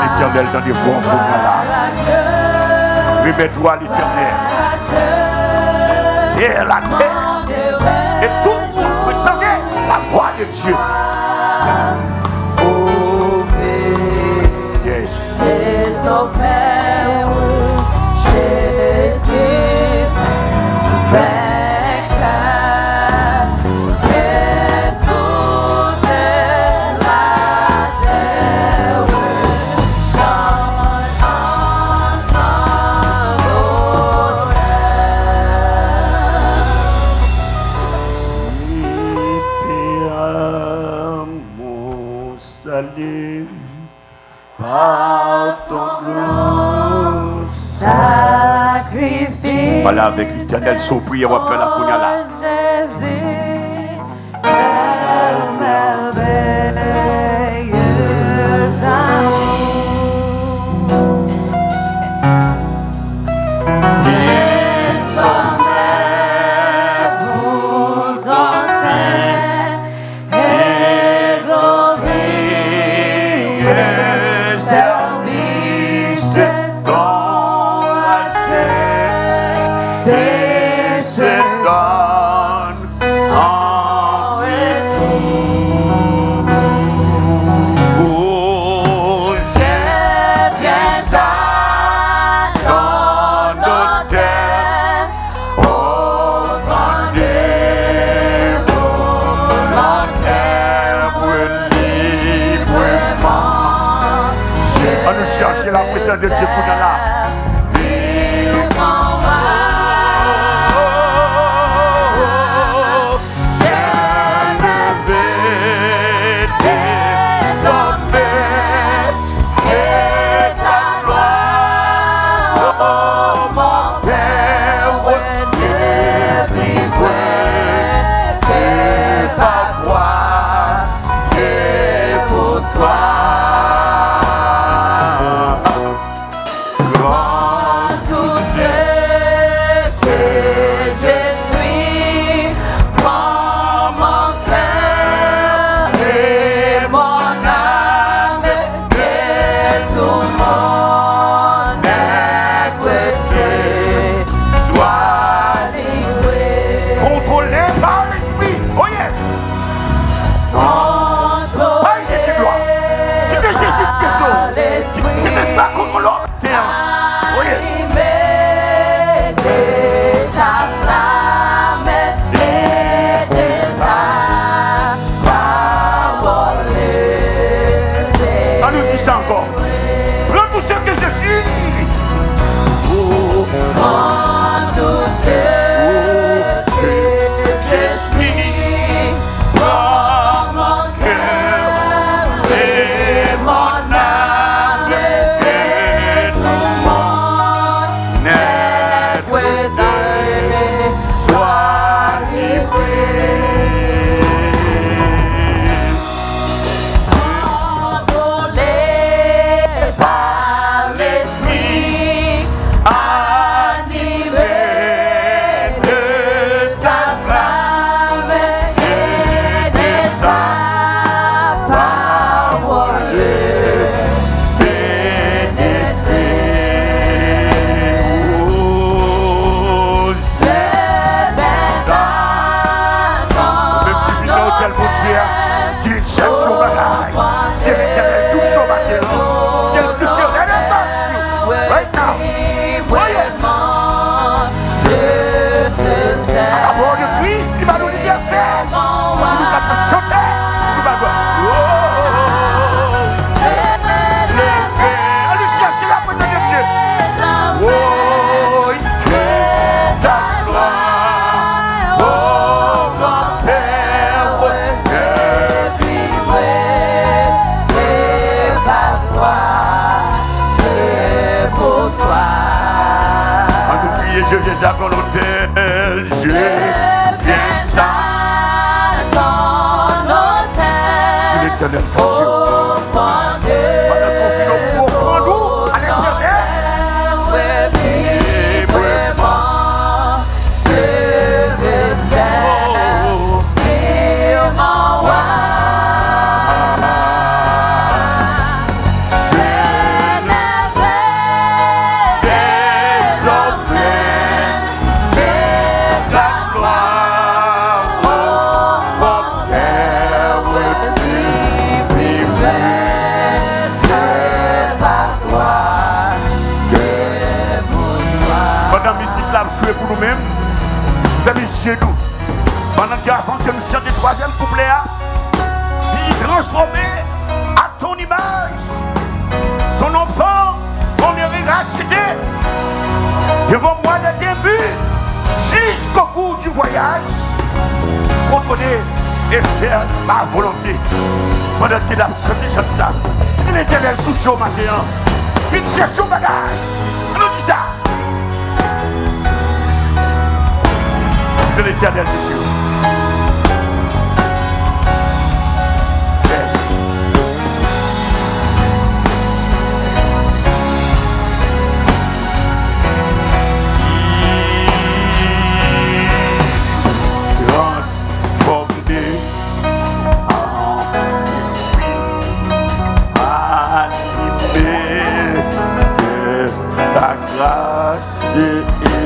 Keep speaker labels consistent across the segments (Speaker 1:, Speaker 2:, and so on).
Speaker 1: L'éternel dans les voies pour là. Remets-toi à l'éternel. Et la terre. Et tout le monde prétendait la voix de Dieu. Yes.
Speaker 2: Par ton grand sacrifice.
Speaker 1: Voilà, avec l'éternel, son prière, on va faire la première là.
Speaker 2: Jésus, quel merveilleux amour. Il s'en pour ton sein et glorieux. Service dans la chair, et se donne en retour. Oh, je viens à ton autel, offrandé volontaire, librement.
Speaker 1: On nous chercher la présence de Dieu pour nous là. Je viens à ton hôtel, je viens à ton hôtel. L'éternel, ton Dieu. Pendant qu'on vit nos profonds nous à l'éternel. Librement, je veux jouer pour nous-mêmes. C'est monsieur nous. Pendant qu'avant que nous chantions le troisième couplet, il est transformé à ton image. Ton enfant, on est racheté. Devant moi dès le début jusqu'au bout du voyage. Contrôler et faire ma volonté. Pendant qu'il a chanté comme ça, il était touché au matin. Il cherche au bagage. On nous dit ça. De l'Éternel des cieux. Yes. Transformé en animé de ta grâce et du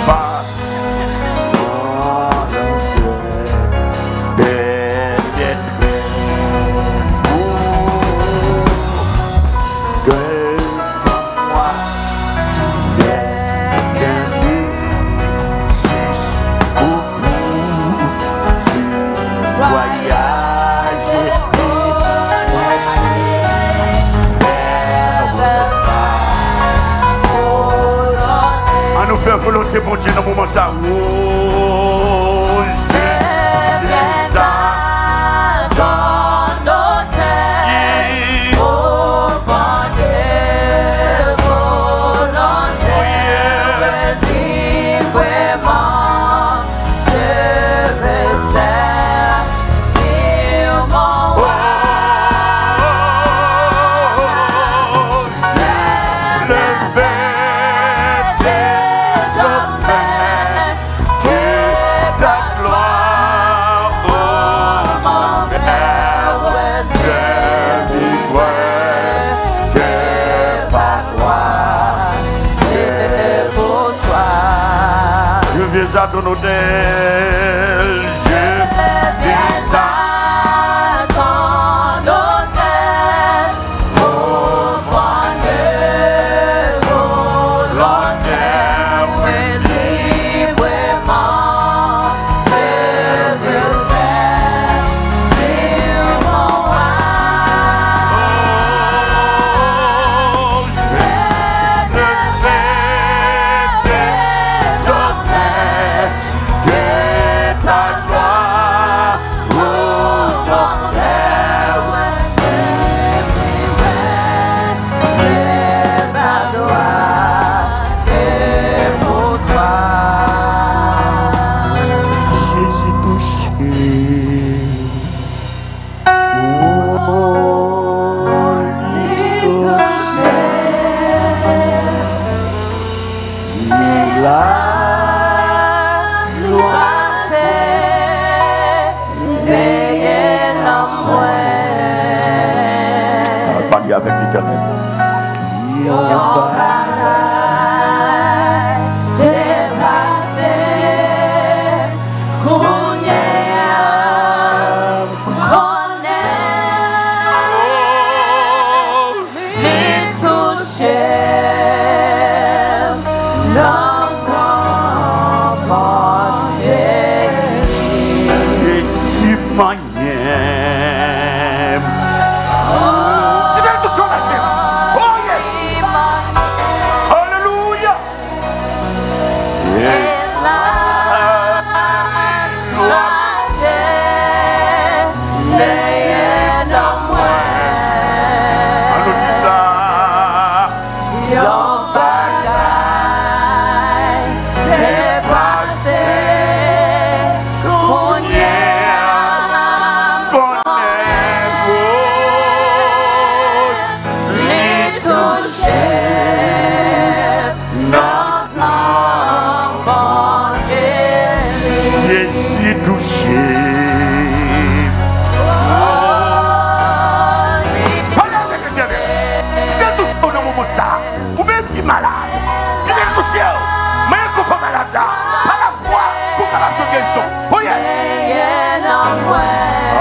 Speaker 1: pas. Faire volonté pour Dieu dans le moment ça. Oh, c'est bien ça dans nos têtes. Au vent de volonté, librement, je veux servir mon roi. À ton hôtel, je viens à ton hôtel, au point de volonté, librement, je veux servir mon roi. Avec l'Éternel. C'est passé, qu'on est touché,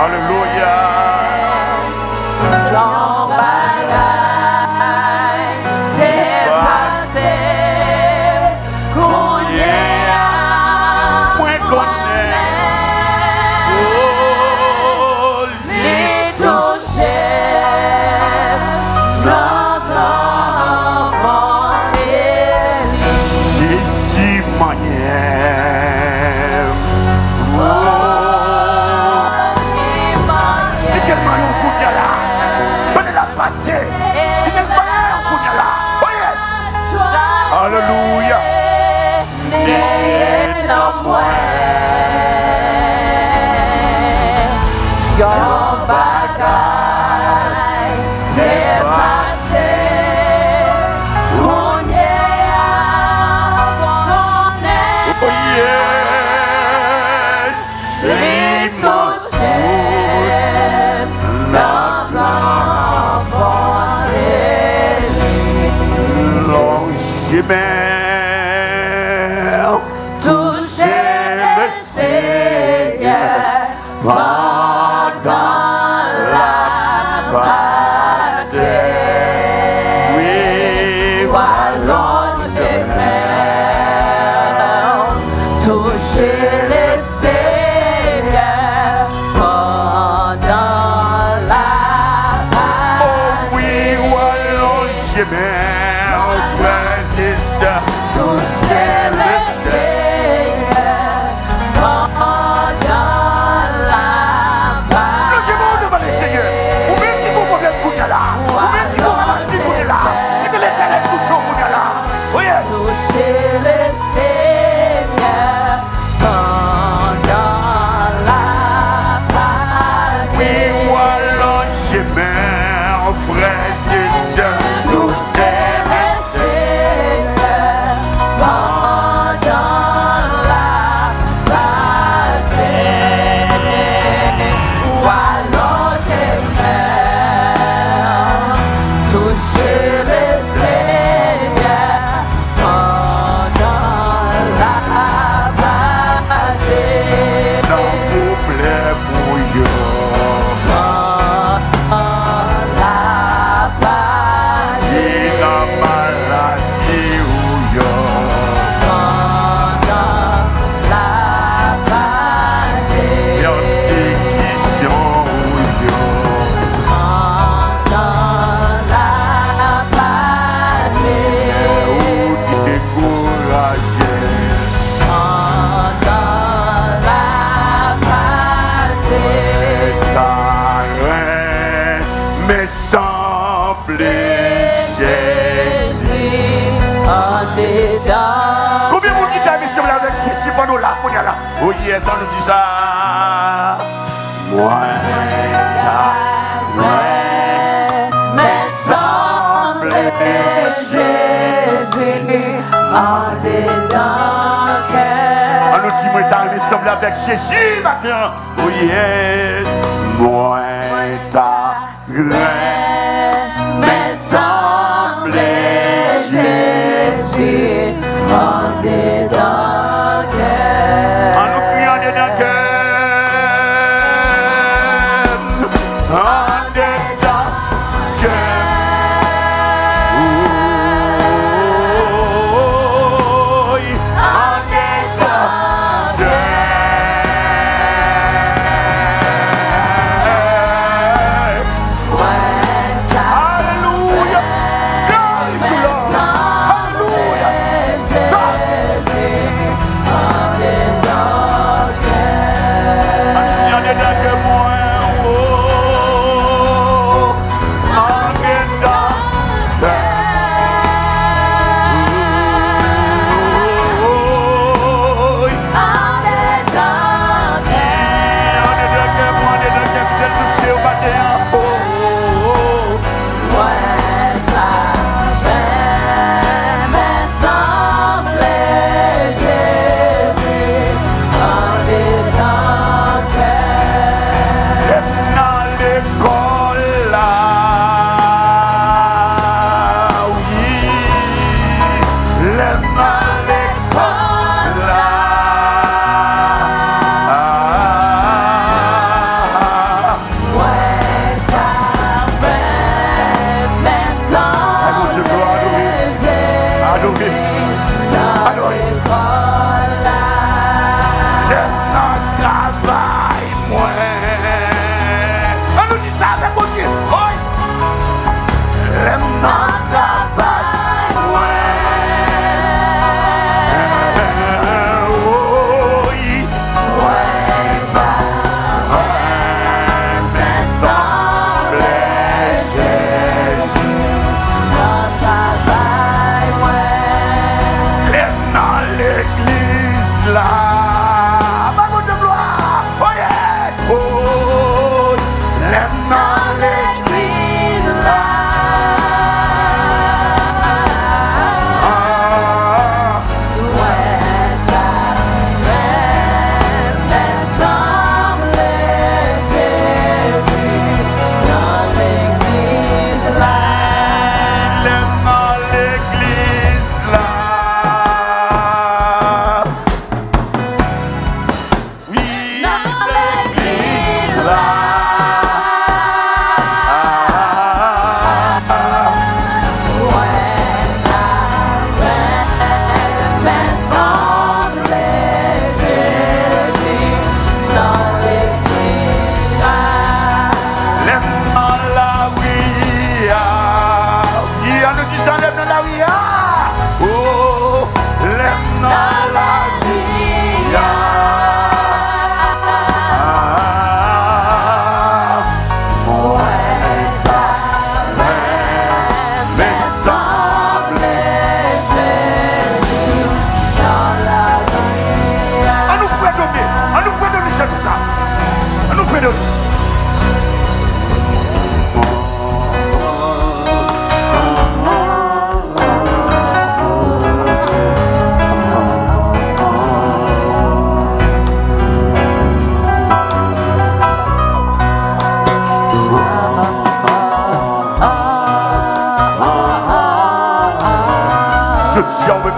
Speaker 1: Alléluia. Alléluia. Toucher le Seigneur pendant la passée. Oui, allons toucher le Seigneur pendant la passée. Oh oui, allons frères et sœurs. Toucher le Seigneur pendant la passée. Logez-vous devant le Seigneur. Ou même qui vous problème pour là. Ou même qui vous maladie pour là. Qui te l'éternel touche pour là. Oui. Toucher le Seigneur pendant la passée. Oui, voilà, j'ai mes frères et sœurs. Toucher le Seigneur pendant la passée. Ou alors j'ai toucher le Seigneur pendant la passée. Dans vos plaies bouillons, pendant la passée. La maladie pendant la passée. Persécution pendant la passée. Ou découragé pendant la passée. Taré, mais semblait Jésus en dedans. Combien vous dites avec Jésus pendant la qu'on y a là? Oh yes, on nous dit ça. Moi, mais semblait Jésus en dedans. On nous dit, moi, t'as semblé avec Jésus maintenant. Oh yes, moi, t'as mais semblait Jésus en dedans. En nous criant dedans cœur, en dedans cœur. En dedans cœur. là. Ma bonne de gloire. Oh yes. Oh, lève dans l'église là.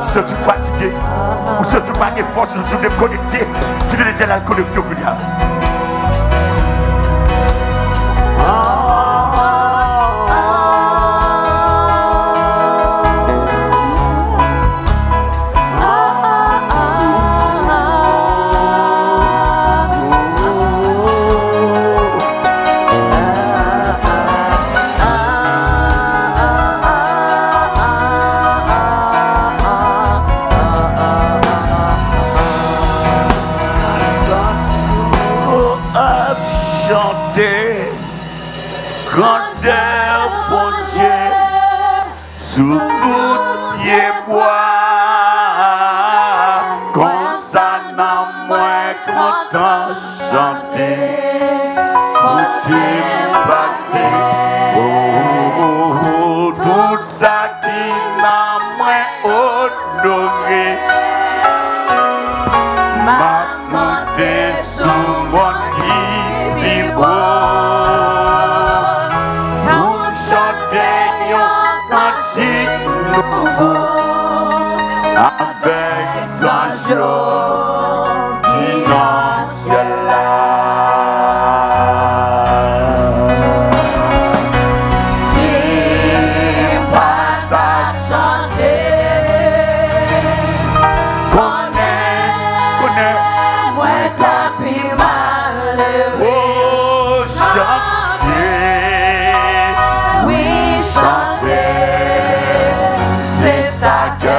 Speaker 1: Si tu es fatigué, ou si tu pas de force, si tu es connecté, tu es déjà connecté au milliard. Grandeur pour Dieu, sous tout pied bois, comme ça n'a moins content chanter, faut-il passer, oh, tout ça qui n'a moins honoré, m'a monté sous mon qui vibre. Avec sa joie qui n'en ciel là. Si pas ta chanter, connais, moi t'as pris mal. Oh, chanter, oui, chanter, c'est ça que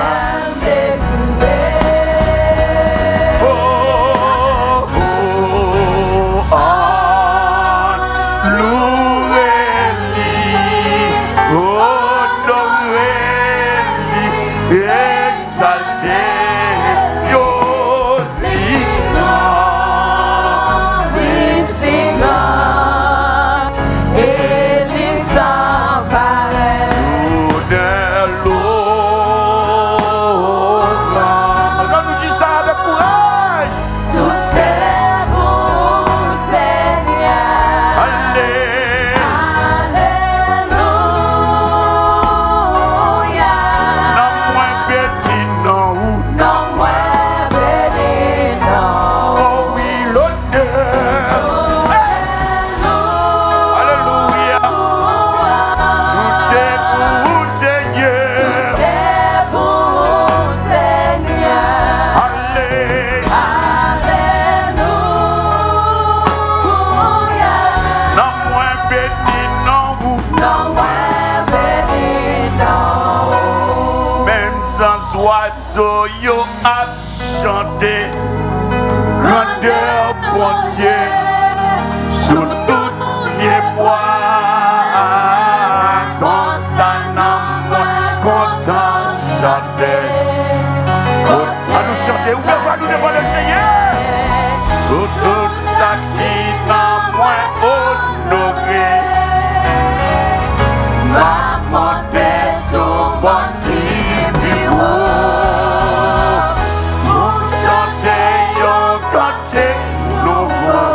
Speaker 1: oiseaux yo a chanté grandeur pour Dieu sous tout les bois quand ça n'a moins content chanter à nous chanter ou nous devant le Seigneur. Pour tout ça qui n'a moins honoré.
Speaker 2: Ma montée sur mon niveau.
Speaker 1: Pour chanter un cantique nouveau.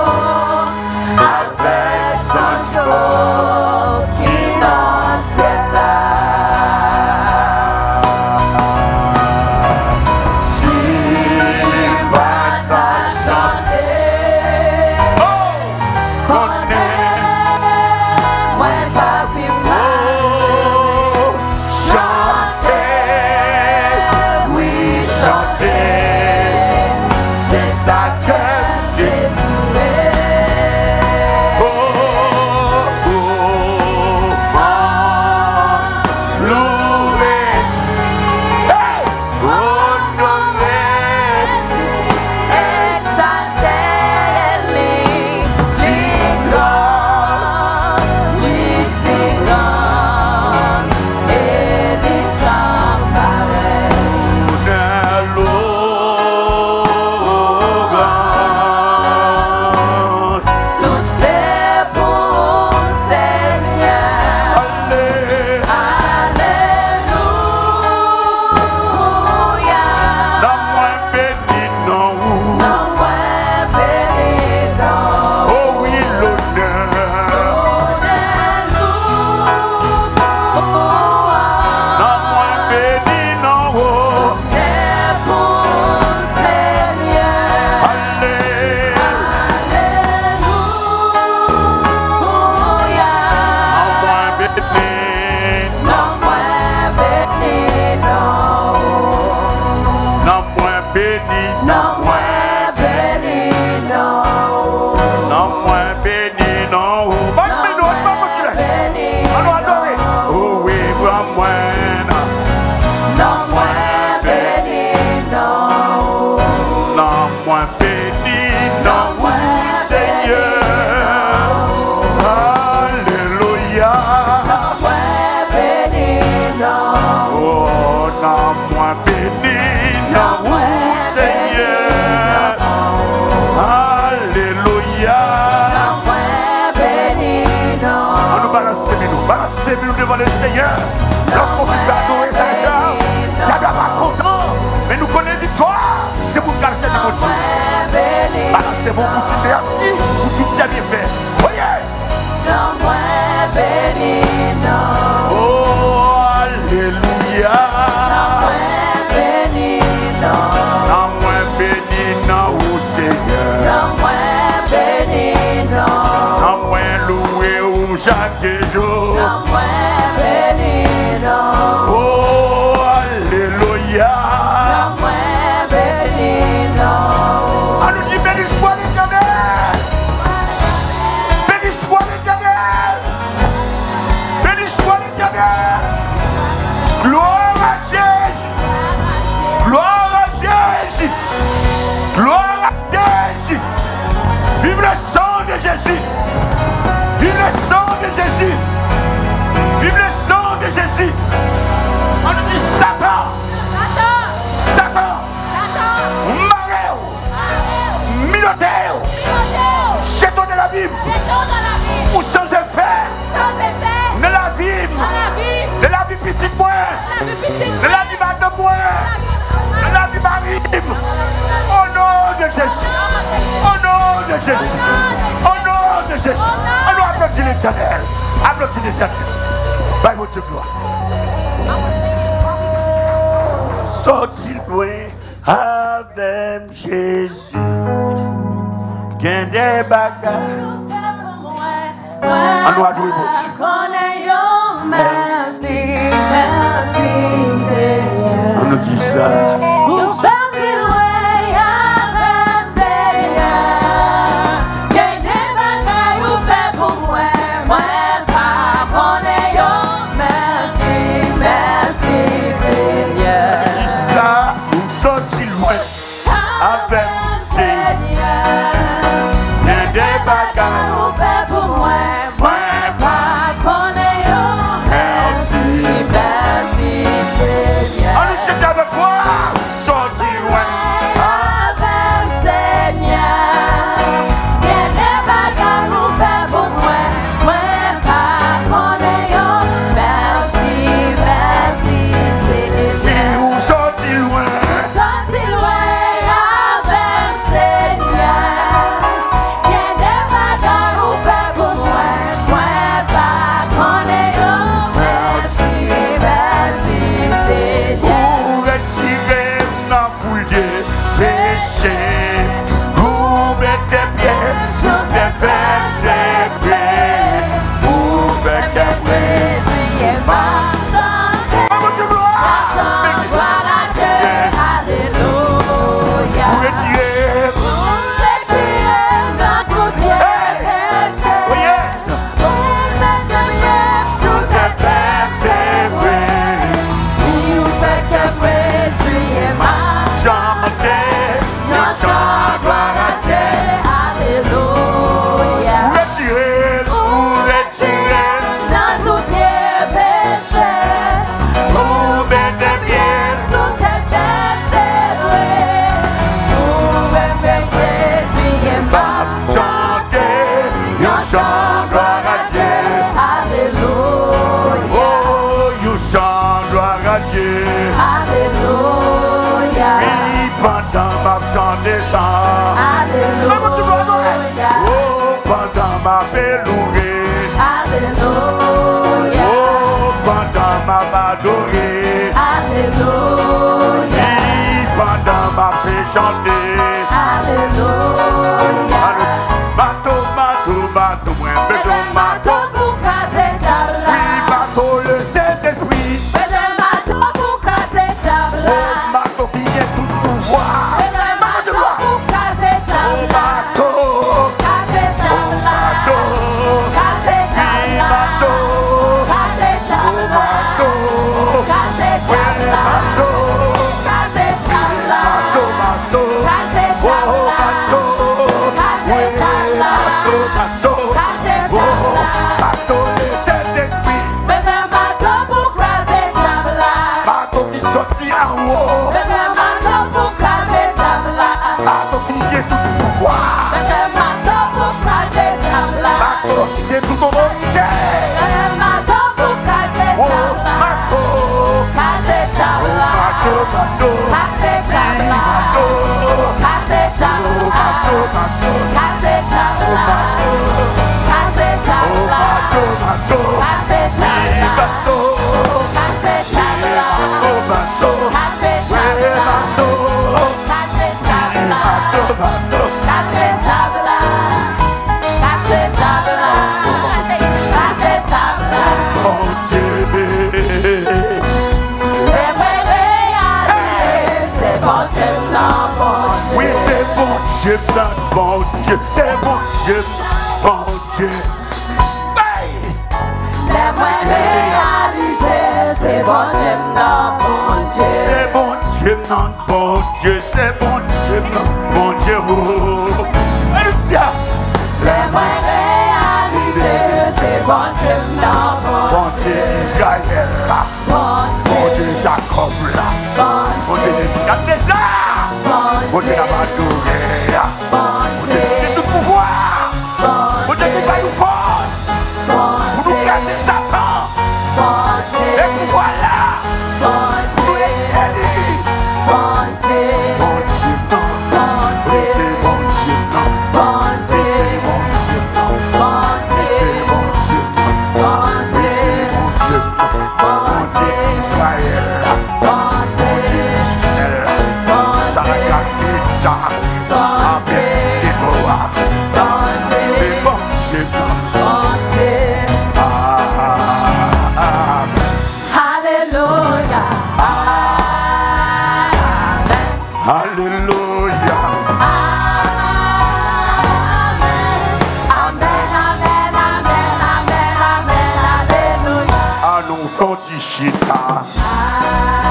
Speaker 2: Avec son jour qui n'en sait pas. Tu vas chanter. Connais, moi pas vivre.
Speaker 1: Chanter,
Speaker 2: Oui, chanter. C'est ça que j'ai trouvé.
Speaker 1: Nous devant le Seigneur, lorsqu'on vous adore, Seigneur, j'avais pas content, mais nous connaissons victoire. C'est pour garder cette émotion. Alors c'est bon pour tout merci, pour tout bien fait. Voyez. Oh, alléluia. Non, moins béni, non, au Seigneur. Non, moins loué, ou chaque jour. Oh, alléluia. On nous dit béni soit l'Éternel. Béni soit l'Éternel. Béni soit l'Éternel. Gloire à Jésus. Gloire à Jésus. Gloire à Jésus. Vive le sang de Jésus. Vive le sang de Jésus. Vive le sang de Jésus. On nous dit Satan. Satan. Maréo. Milotéo. Jeton de la Bible. Ou sans effet. De la vie. De la vie petite moins. De la vie madame moins. De la vie marine. Au nom de Jésus. Au nom de Jésus. Au nom de Jésus. On doit applaudir l'Éternel. Applaudis l'Éternel. Bye votre gloire. Sorti loin avec Jésus. Gain des bagages. On doit louer votre Dieu. On nous dit ça. péchés. Ouvre tes pieds sur tes fesses et prie. Ouvre tes pieds.
Speaker 2: Bon Dieu, c'est bon Dieu, bon Dieu.
Speaker 3: Laisse-moi réaliser, c'est bon Dieu, non, bon Dieu.
Speaker 2: C'est bon Dieu, non, bon Dieu, c'est bon Dieu, non, bon Dieu. Alléluia.
Speaker 3: Laisse-moi réaliser, c'est bon Dieu, non,
Speaker 2: bon Dieu. Israël là, bon Dieu Jacob là, bon Dieu Nebuchadnezzar, bon Dieu Nabadouré là.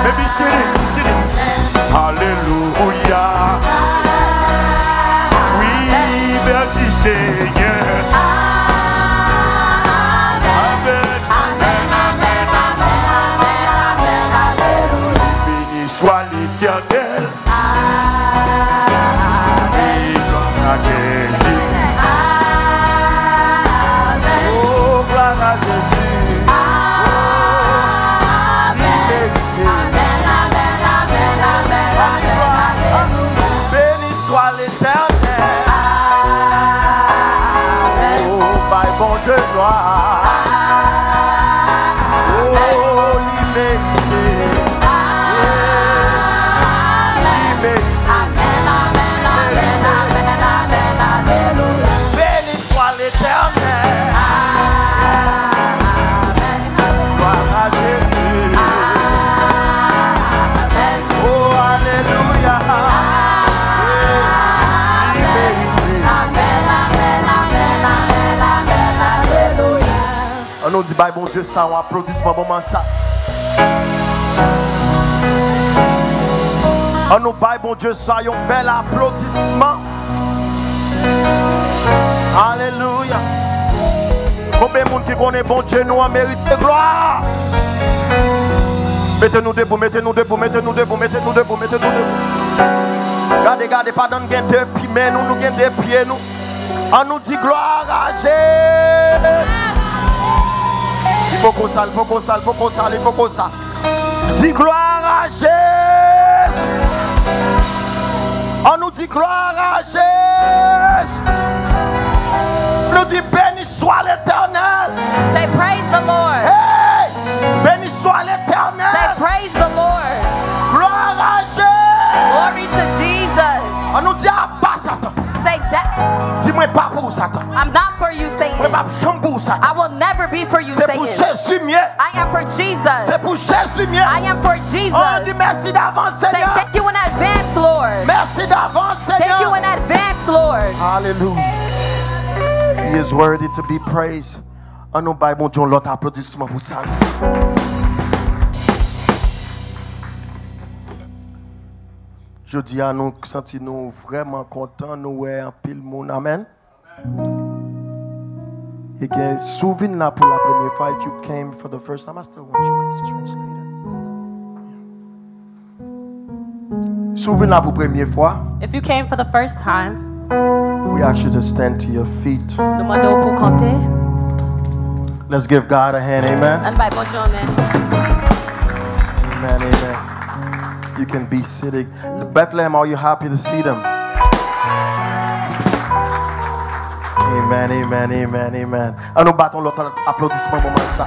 Speaker 2: Baby, sit it. Alléluia. Oui, merci Seigneur. Amen. Béni soit l'Éternel. Et gloire à Jésus. Oh, gloire à Jésus.
Speaker 1: De gloire, oh l'immenité, nous dit, bye bon Dieu, ça, on applaudissement, moment ça. On nous bye bon Dieu, ça, un bel applaudissement. Alléluia. Combien de monde qui connaît bon Dieu, nous en mérite de gloire. Mettez-nous debout, mettez-nous debout, mettez-nous debout, mettez-nous debout, mettez-nous debout. Regardez, regardez, pas dans deux pieds, mais nous avons deux pieds, nous. On nous dit gloire à Jésus. Il faut qu'on ça, il faut qu'on ça, il faut qu'on ça, il faut qu'on ça. Dis gloire à Jésus. On nous dit gloire à Jésus. On nous dit béni soit l'Éternel.
Speaker 3: Say praise the Lord.
Speaker 1: Hey, béni soit l'Éternel.
Speaker 3: Say praise the Lord.
Speaker 1: Gloire à Jésus.
Speaker 3: Glory to Jesus.
Speaker 1: On nous dit Abba Satan.
Speaker 3: Say
Speaker 1: dis-moi pas pour Satan.
Speaker 3: I'm not for you, Satan.
Speaker 1: Moi pas chambre pour Satan.
Speaker 3: I will never be for you,
Speaker 1: C'est
Speaker 3: Satan.
Speaker 1: pour Jésus mieux.
Speaker 3: I am for Jesus.
Speaker 1: C'est pour Jésus mieux.
Speaker 3: I am for Jesus.
Speaker 1: On dit merci d'avance,
Speaker 3: Say
Speaker 1: Seigneur.
Speaker 3: thank you in advance, Lord.
Speaker 1: Merci d'avance,
Speaker 3: Thank you
Speaker 1: Seigneur.
Speaker 3: in advance, Lord.
Speaker 1: Hallelujah. He is worthy to be praised. On nous baille bon Dieu l'autre applaudissement pour ça. Je dis à nous, sentons-nous vraiment contents, nous en pile monde. Amen. Et que souvenez là pour la première fois, if you came for the first time, I still want you guys to translate it. Souvenez là pour la première fois.
Speaker 3: If you came for the first time,
Speaker 1: We ask you to stand to your feet.
Speaker 3: demandons pour camper.
Speaker 1: Let's give God a hand, amen.
Speaker 3: And by bonjour,
Speaker 1: Amen, amen. You can be sitting. The Bethlehem, are you happy to see them? Amen, amen, amen, amen. Et nous battons l'autre applaudissement moment ça.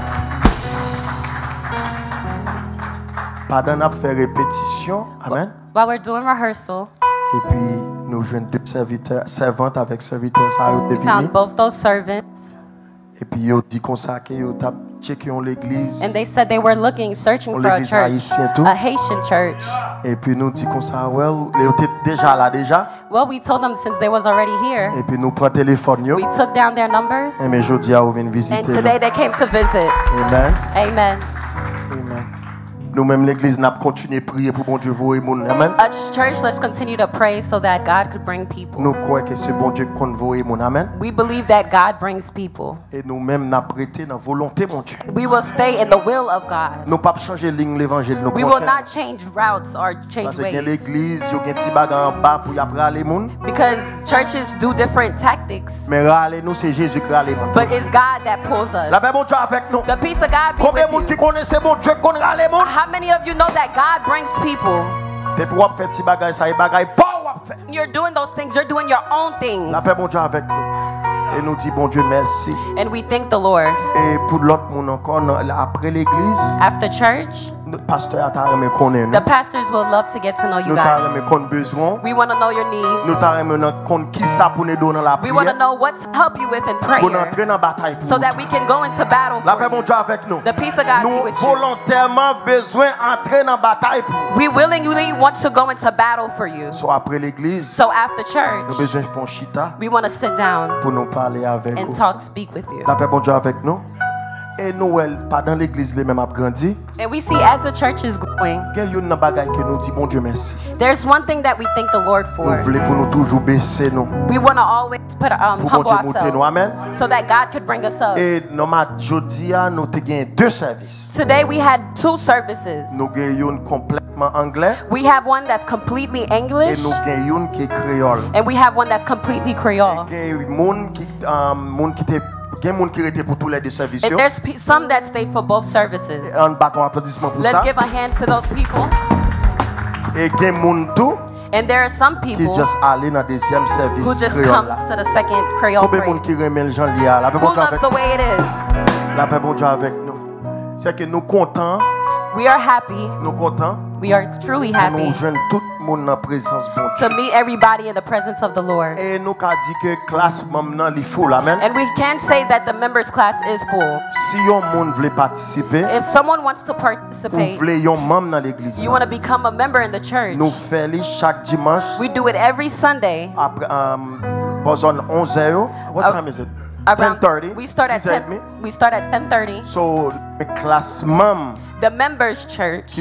Speaker 1: Pendant qu'on fait répétition, amen.
Speaker 3: While we're doing rehearsal,
Speaker 1: Et puis nous jouons deux serviteurs, servantes avec serviteurs, ça a
Speaker 3: we found both those servants,
Speaker 1: Et puis ils ont dit qu'on s'est ils ont checké l'église.
Speaker 3: and they said they were searching for a
Speaker 1: L'église
Speaker 3: church,
Speaker 1: haïtienne tout.
Speaker 3: a Haitian church.
Speaker 1: Et puis nous dit qu'on s'est well, ils étaient déjà là déjà.
Speaker 3: Well, we told them since they was already here,
Speaker 1: Et puis nous prenons téléphone yo.
Speaker 3: we took down their numbers,
Speaker 1: Et mais aujourd'hui on vient
Speaker 3: and
Speaker 1: visiter.
Speaker 3: today they came to visit.
Speaker 1: Amen.
Speaker 3: Amen.
Speaker 1: Amen. Nous-mêmes l'église n'a continué à prier pour bon Dieu voir monde. Amen.
Speaker 3: As church, let's continue to pray so that God could bring people.
Speaker 1: Nous croyons que c'est bon Dieu qu'on voit monde. Amen.
Speaker 3: We believe that God brings people.
Speaker 1: Et nous-mêmes n'a prêté dans volonté mon Dieu.
Speaker 3: We will stay in the will of God.
Speaker 1: Nous pas changer ligne l'évangile nous
Speaker 3: We will not change routes or change
Speaker 1: Parce que
Speaker 3: ways.
Speaker 1: l'église, yo gen ti bagay en bas pour y après aller monde.
Speaker 3: Because churches do different tactics,
Speaker 1: Mais râler nous c'est Jésus qui râle monde.
Speaker 3: but it's God that pulls
Speaker 1: La
Speaker 3: us.
Speaker 1: paix bon Dieu avec nous.
Speaker 3: The peace of God be
Speaker 1: Combien de monde
Speaker 3: with
Speaker 1: qui
Speaker 3: you.
Speaker 1: connaissent bon Dieu qu'on râle monde?
Speaker 3: How many of you know that God brings people?
Speaker 1: T'es pour faire ti bagay ça y bagay pas ou faire.
Speaker 3: You're doing those things, you're doing your own things.
Speaker 1: La paix bon Dieu avec nous. Et nous dit bon Dieu merci.
Speaker 3: And we thank the Lord.
Speaker 1: Et pour l'autre monde encore après l'église,
Speaker 3: After church,
Speaker 1: le pasteur a taremé connaît nous.
Speaker 3: the pastors will love to get to know you
Speaker 1: Nous
Speaker 3: guys.
Speaker 1: taremé connaît besoin.
Speaker 3: We want to know your needs.
Speaker 1: Nous taremé connaît qui ça pour nous donner la
Speaker 3: We want to
Speaker 1: prière.
Speaker 3: know what to help you with in
Speaker 1: Pour
Speaker 3: prayer
Speaker 1: entrer dans la bataille pour
Speaker 3: so
Speaker 1: nous.
Speaker 3: that we can go into battle
Speaker 1: La
Speaker 3: for
Speaker 1: paix bon
Speaker 3: you.
Speaker 1: Dieu avec nous.
Speaker 3: The peace of God be
Speaker 1: Nous
Speaker 3: with you.
Speaker 1: volontairement besoin entrer dans la bataille pour nous.
Speaker 3: We willingly want to go into battle for you.
Speaker 1: So après l'église,
Speaker 3: So after
Speaker 1: nous
Speaker 3: church,
Speaker 1: besoin de faire chita
Speaker 3: we want to sit down
Speaker 1: pour nous parler avec
Speaker 3: and
Speaker 1: vous.
Speaker 3: talk, speak with you.
Speaker 1: La paix bon Dieu avec nous. Et Noël, pas dans l'église les mêmes a grandi.
Speaker 3: And we see as the church is growing,
Speaker 1: Il y a une bagaille que nous dit bon Dieu merci.
Speaker 3: there's one thing that we thank the Lord
Speaker 1: Nous
Speaker 3: for.
Speaker 1: voulons pour nous toujours baisser nous.
Speaker 3: We want to always put
Speaker 1: Pour bon
Speaker 3: humble
Speaker 1: Dieu monter nous.
Speaker 3: ourselves
Speaker 1: Amen.
Speaker 3: so that God could bring us up.
Speaker 1: Et normalement jeudi nous te gagné deux services.
Speaker 3: Today we had 2 services.
Speaker 1: Nous gagnons une complètement anglais
Speaker 3: We have one that's completely
Speaker 1: et
Speaker 3: English,
Speaker 1: nous gagnons une qui est créole.
Speaker 3: and we have one that's completely Creole.
Speaker 1: Il y a monde qui était pour tous les deux services.
Speaker 3: And there's some that stay for both services.
Speaker 1: Un bâton applaudissement pour
Speaker 3: Let's
Speaker 1: ça.
Speaker 3: give a hand to those people.
Speaker 1: Et il y a monde tout
Speaker 3: And there are some
Speaker 1: qui
Speaker 3: people
Speaker 1: juste allé dans deuxième
Speaker 3: who
Speaker 1: service
Speaker 3: just
Speaker 1: créole
Speaker 3: comes
Speaker 1: là.
Speaker 3: to the second Creole
Speaker 1: Combien de monde
Speaker 3: praise.
Speaker 1: qui remet le Jean Lia? La paix
Speaker 3: Who
Speaker 1: bon Dieu
Speaker 3: loves
Speaker 1: avec
Speaker 3: the way it is?
Speaker 1: la paix bon Dieu avec nous. C'est que nous contents,
Speaker 3: We are happy.
Speaker 1: nous contents.
Speaker 3: We are truly
Speaker 1: Nous
Speaker 3: happy
Speaker 1: joignons tout le monde dans la présence bon
Speaker 3: to
Speaker 1: Dieu.
Speaker 3: meet everybody in the presence of the Lord.
Speaker 1: Et nous avons dit que classe maintenant il faut amen.
Speaker 3: And we can say that the members class is full.
Speaker 1: Si un monde veut participer,
Speaker 3: If someone wants to
Speaker 1: ou
Speaker 3: participate,
Speaker 1: veut un membre dans l'église,
Speaker 3: you want to become a member in the church,
Speaker 1: nous faisons chaque dimanche
Speaker 3: we do it every Sunday
Speaker 1: après besoin 11h. What
Speaker 3: Uh,
Speaker 1: time is it?
Speaker 2: 10:30.
Speaker 3: We start at 10. We start at 10:30.
Speaker 2: So class mem.
Speaker 3: The members church.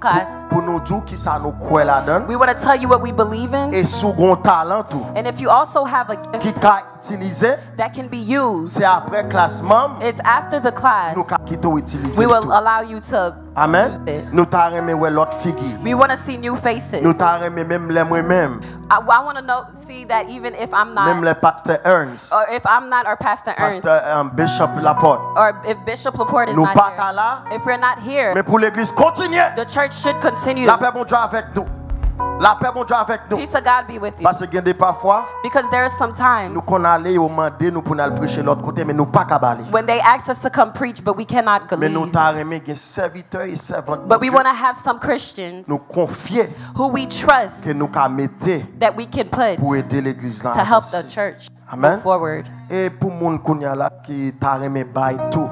Speaker 3: Class.
Speaker 2: Pour nous dire qui ça nous croit là-dedans.
Speaker 3: We want to tell you what we believe in.
Speaker 2: Et second talent tout.
Speaker 3: And if you also have a gift
Speaker 2: qui ka utiliser,
Speaker 3: that can be used.
Speaker 2: C'est après classe mem.
Speaker 3: It's after the class.
Speaker 2: Nous ka kito utiliser.
Speaker 3: We will allow you to.
Speaker 2: Amen. Nous t'a remet ouais l'autre figure.
Speaker 3: We want to see new faces.
Speaker 2: Nous t'a remet même les moi-même.
Speaker 3: I want to see that even if I'm not.
Speaker 2: Même le pasteur Ernst.
Speaker 3: Or if I'm not, or Pastor Ernst.
Speaker 2: Pastor Bishop Laporte.
Speaker 3: Or if Bishop Laporte is not here. If we're not here.
Speaker 2: Mais pour l'église continue.
Speaker 3: The church should continue.
Speaker 2: La paix bon Dieu avec nous. La paix bon Dieu avec nous.
Speaker 3: Peace of God be with you.
Speaker 2: Parce que des parfois.
Speaker 3: Because there are some times.
Speaker 2: Nous qu'on allait au mandé nous pour aller prêcher l'autre côté mais nous pas capable.
Speaker 3: When they ask us to come preach but we cannot go.
Speaker 2: Mais nous t'a remis des serviteurs et servantes.
Speaker 3: But we want to have some Christians.
Speaker 2: Nous confier.
Speaker 3: Who we trust.
Speaker 2: Que nous ca mettre.
Speaker 3: That we can put.
Speaker 2: Pour aider l'église là.
Speaker 3: To help the church.
Speaker 2: Amen.
Speaker 3: Move forward.
Speaker 2: Et pour moun kounya là qui t'a remis bail tout.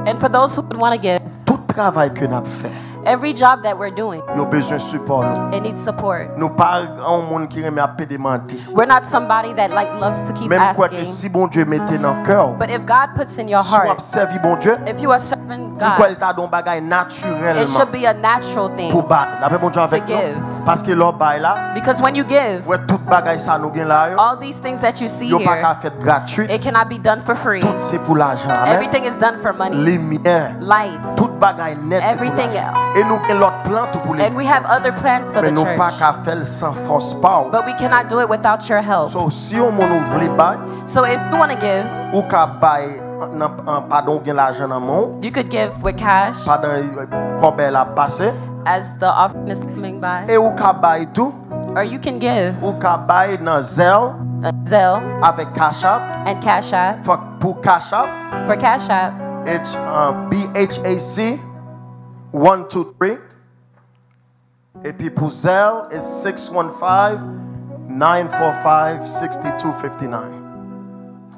Speaker 3: And for those who would want to give.
Speaker 2: Tout travail que nous fait.
Speaker 3: Every job that we're doing,
Speaker 2: you besoin support.
Speaker 3: It needs support.
Speaker 2: Nous pas un monde qui remet à demander.
Speaker 3: We're not somebody that loves to keep
Speaker 2: même
Speaker 3: asking.
Speaker 2: Quoi que si bon Dieu mette dans cœur.
Speaker 3: But if God puts in your heart,
Speaker 2: bon Dieu,
Speaker 3: if you are serving God, it should be a natural thing
Speaker 2: pour to
Speaker 3: give.
Speaker 2: Parce que l'or bail là,
Speaker 3: because when you give,
Speaker 2: ouais tout bagay ça nous gain là yo.
Speaker 3: All these things that you see
Speaker 2: yo
Speaker 3: here,
Speaker 2: pas qu'à faire gratuit.
Speaker 3: It cannot be done for free.
Speaker 2: Tout c'est pour l'argent.
Speaker 3: Everything is done for money.
Speaker 2: Lumière,
Speaker 3: lights,
Speaker 2: tout bagay net.
Speaker 3: Everything else.
Speaker 2: Et nous gain l'autre plan tout pour l'église.
Speaker 3: And we have other plans for
Speaker 2: mais
Speaker 3: the
Speaker 2: nous
Speaker 3: church.
Speaker 2: Pas qu'à faire sans force power.
Speaker 3: But we cannot do it without your help.
Speaker 2: So si on ouvre bail,
Speaker 3: so if you want to give,
Speaker 2: ou ka bail pardon gain l'argent dans mon.
Speaker 3: You could give with cash.
Speaker 2: Pardon combien la passé.
Speaker 3: As the offering is coming by.
Speaker 2: Et ou ka bail tout.
Speaker 3: Or you can give.
Speaker 2: Ou ka bail dans Zelle.
Speaker 3: Zelle.
Speaker 2: Avec Cash App.
Speaker 3: And Cash App.
Speaker 2: Pour Cash App.
Speaker 3: For Cash App.
Speaker 2: It's BHAC 123. Et puis pour Zelle, it's 615-945-6259.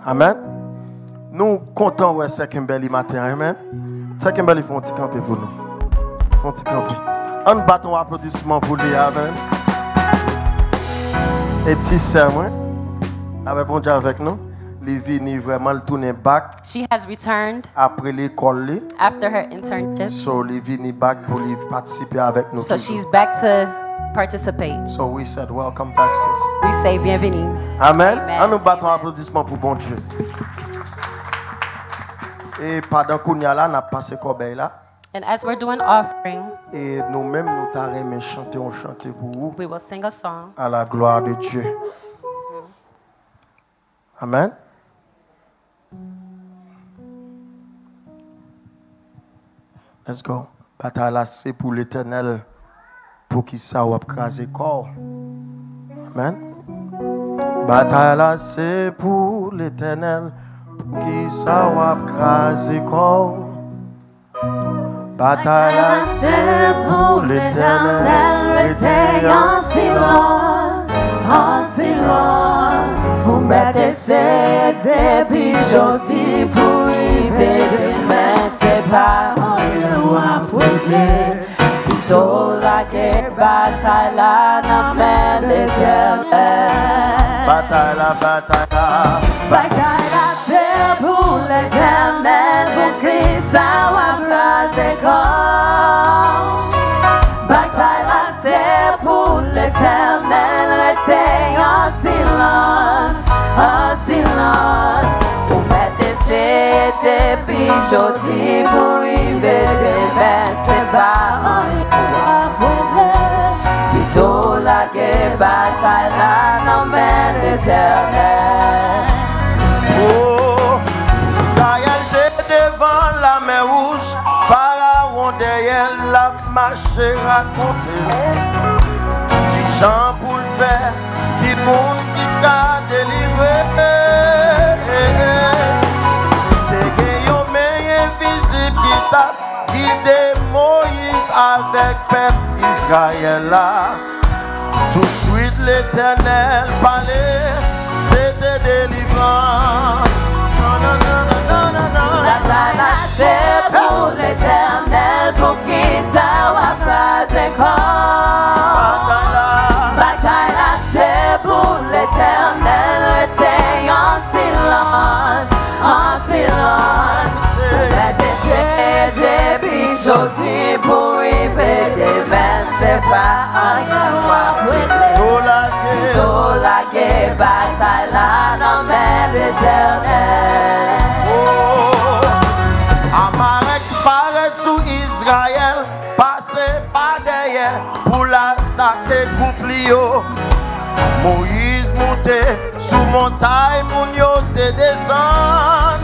Speaker 2: Amen. Nous comptons ouais c'est Kimberly matin. Amen. C'est Kimberly font un petit camper pour nous. Font un petit camper. Un bâton applaudissement pour lui. Amen. Et petit serment. Avec bon Dieu avec nous. Livini vraiment le tourner back.
Speaker 3: She has returned.
Speaker 2: Après l'école.
Speaker 3: After her internship.
Speaker 2: So Livini back pour participer avec nous.
Speaker 3: So she's back to participate.
Speaker 2: So we said welcome back sis.
Speaker 3: We say bienvenue.
Speaker 2: Amen. On nous battons applaudissements pour bon Dieu. Et pendant qu'on y a là, on a passé corbeille là.
Speaker 3: And as we're doing offering,
Speaker 2: et nous-mêmes nous t'arrêtons chanter, on chante pour vous.
Speaker 3: We will sing a song.
Speaker 2: À la gloire de Dieu. Amen. Let's go. Bataille là, c'est pour l'Éternel, pour qu'il soit crasé corps. Amen. Bataille là, c'est pour l'Éternel, pour qu'il soit crasé corps. Bataille là, c'est pour l'Éternel, restez en silence,
Speaker 3: pour mettre ses depuis aujourd'hui pour y demain, c'est pas nous à prouver. Plutôt la guerre, bataille là, non mais l'Éternel.
Speaker 2: Bataille là,
Speaker 3: c'est pour l'Éternel, pour Christ, ça va faire corps. Bataille là, c'est pour l'Éternel, restez en silence, pour mettre ses depuis aujourd'hui, pour y demain, c'est pas plutôt la guerre, bataille là, non mais l'Éternel.
Speaker 2: Oh, Israël devant la mer rouge, Pharaon derrière la marche raconté. Qui Jean pour le faire, qui monde qui t'a délivré. T'es un main invisible qui t'a guidé Moïse avec peuple Israël là. Tout de suite l'Éternel parlait, c'était délivrant.
Speaker 3: C'est pour l'Éternel, pour qui ça va faire corps. Bataille là, c'est pour l'Éternel, restez en silence, c'est pas un roi prêté. Solage bataille là dans l'éternel.
Speaker 2: Amalek paraît sous Israël, passé par derrière pour l'attaquer Gouflio. Moïse montait sous montagne, Mounio te descend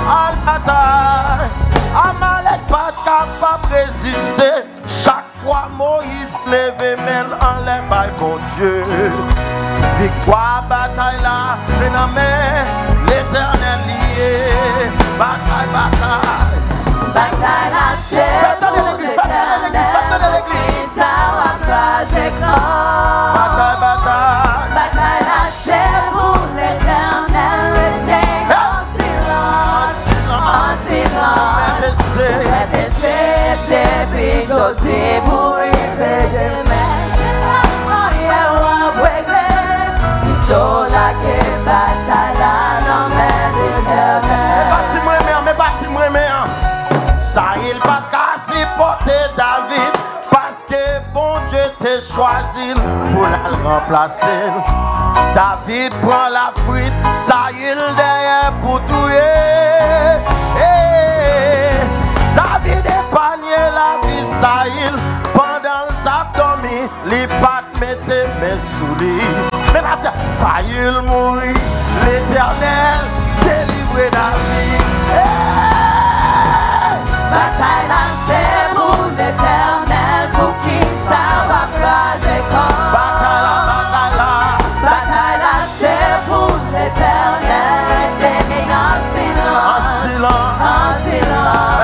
Speaker 2: à la bataille. Amalek pas capable de résister. Chaque fois Moïse levait main en l'air, bon Dieu. Victoire, bataille là, c'est dans l'éternel lié. Bataille, bataille.
Speaker 3: Bataille là, c'est pour l'éternel. Ça va pas s'écraser.
Speaker 2: Bataille, bataille.
Speaker 3: Bataille là, c'est pour l'éternel. Restez en silence. En silence. Restez depuis jeudi pour y péter. Mais c'est pas rien à brûler. Solage bataille là, non mais l'éternel.
Speaker 2: Mais bâtis-moi, ça il va casser porter David parce que bon Dieu t'a choisi pour le remplacer. David prend la fuite, ça il derrière pour tuer. David épargne la vie, ça il pendant le tape dormi, les pattes mettaient mes souliers. Mais là, ça il mourit, l'éternel délivré David.
Speaker 3: Bataille là, c'est pour l'éternel, pour qui ça va craser corps.
Speaker 2: Bataille là, bataille là.
Speaker 3: Bataille là, c'est pour l'éternel, restez en silence.
Speaker 2: En silence.
Speaker 3: En silence.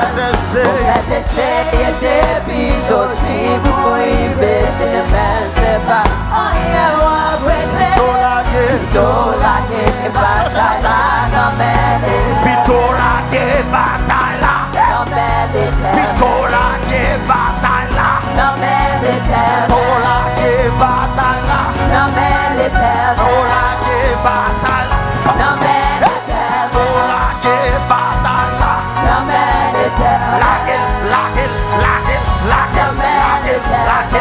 Speaker 3: Faites essayer depuis aujourd'hui pour y baisser, mais c'est pas rien à brûler. Solage bataille là, non mais
Speaker 2: Solage bataille là.
Speaker 3: non mais l'éternel.
Speaker 2: Solage bataille là.
Speaker 3: Non mais l'éternel.
Speaker 2: Solage bataille là.
Speaker 3: Non mais l'éternel.
Speaker 2: Solage bataille là.
Speaker 3: Non mais l'éternel.
Speaker 2: Solage bataille là.
Speaker 3: Non mais l'éternel.
Speaker 2: Laquelle.
Speaker 3: Non mais l'éternel.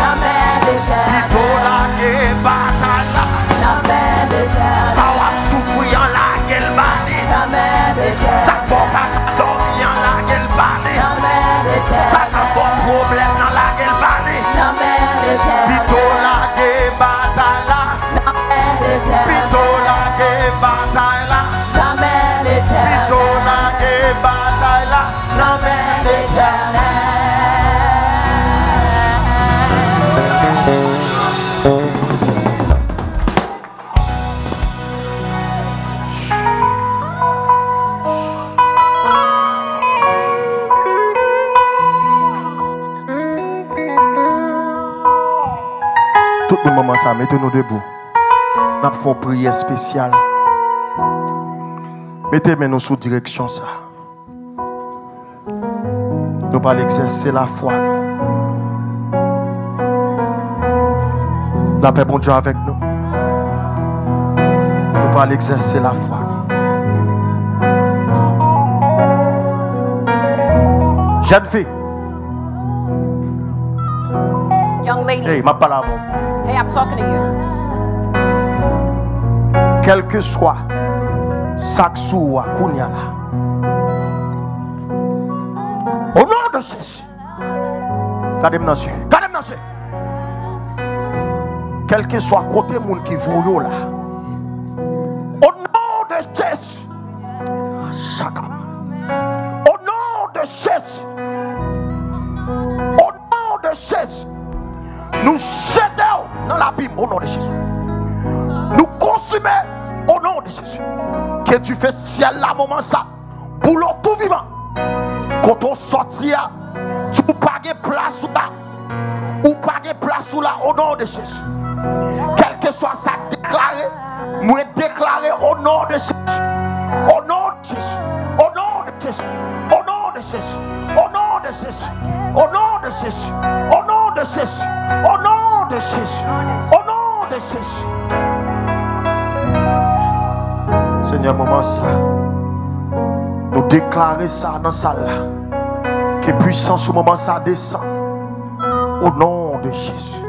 Speaker 3: Non mais l'éternel.
Speaker 2: Solage bataille là.
Speaker 3: Non mais l'éternel.
Speaker 2: Ça va souffrir en laquelle bataille.
Speaker 3: Non mais l'éternel.
Speaker 2: Ça va pas dormir en laquelle bataille.
Speaker 3: Non mais l'éternel.
Speaker 2: Ça va pas problème dans laquelle bataille.
Speaker 3: Non mais l'éternel.
Speaker 2: Solage bataille là.
Speaker 3: Non mais l'éternel.
Speaker 2: Solage bataille là.
Speaker 3: Non mais l'éternel.
Speaker 2: Solage bataille là.
Speaker 3: Non mais l'éternel.
Speaker 2: Tout le moment ça, mettez-nous debout. Nous avons fait une prière spéciale. Mettez-nous sous direction ça. Nous allons exercer la foi. La paix bon Dieu avec nous. Nous allons exercer la foi. Jeune fille.
Speaker 4: Young lady,
Speaker 2: Hey, ma parole avant.
Speaker 4: hey, I'm talking to you.
Speaker 2: Quel que soit Saksou Kounia là. Au nom de Jésus. Gardez-moi dans Dieu. Gardez-moi dans Dieu. Quel que soit côté monde qui voyou là. Au nom de Jésus. Chacun. Au nom de Jésus. Au nom de Jésus. Nous jetons dans l'abîme au nom de Jésus. Nous consumons au nom de Jésus. Que tu fais ciel là, moment ça. Pour l'eau tout vivant. Quand on sortit, tu n'as pas de place là. Ou pas de place là au nom de Jésus. Quel que soit ça déclaré, moi déclarer au nom de Jésus. Au nom de Jésus. Au nom de Jésus. Au nom de Jésus. Au nom de Jésus. Au nom de Jésus. Au nom de Jésus. Au nom de Jésus. Au nom de Jésus. Seigneur, moment ça. Nous déclarer ça dans ça là. Que puissance au moment ça descend. Au nom de Jésus.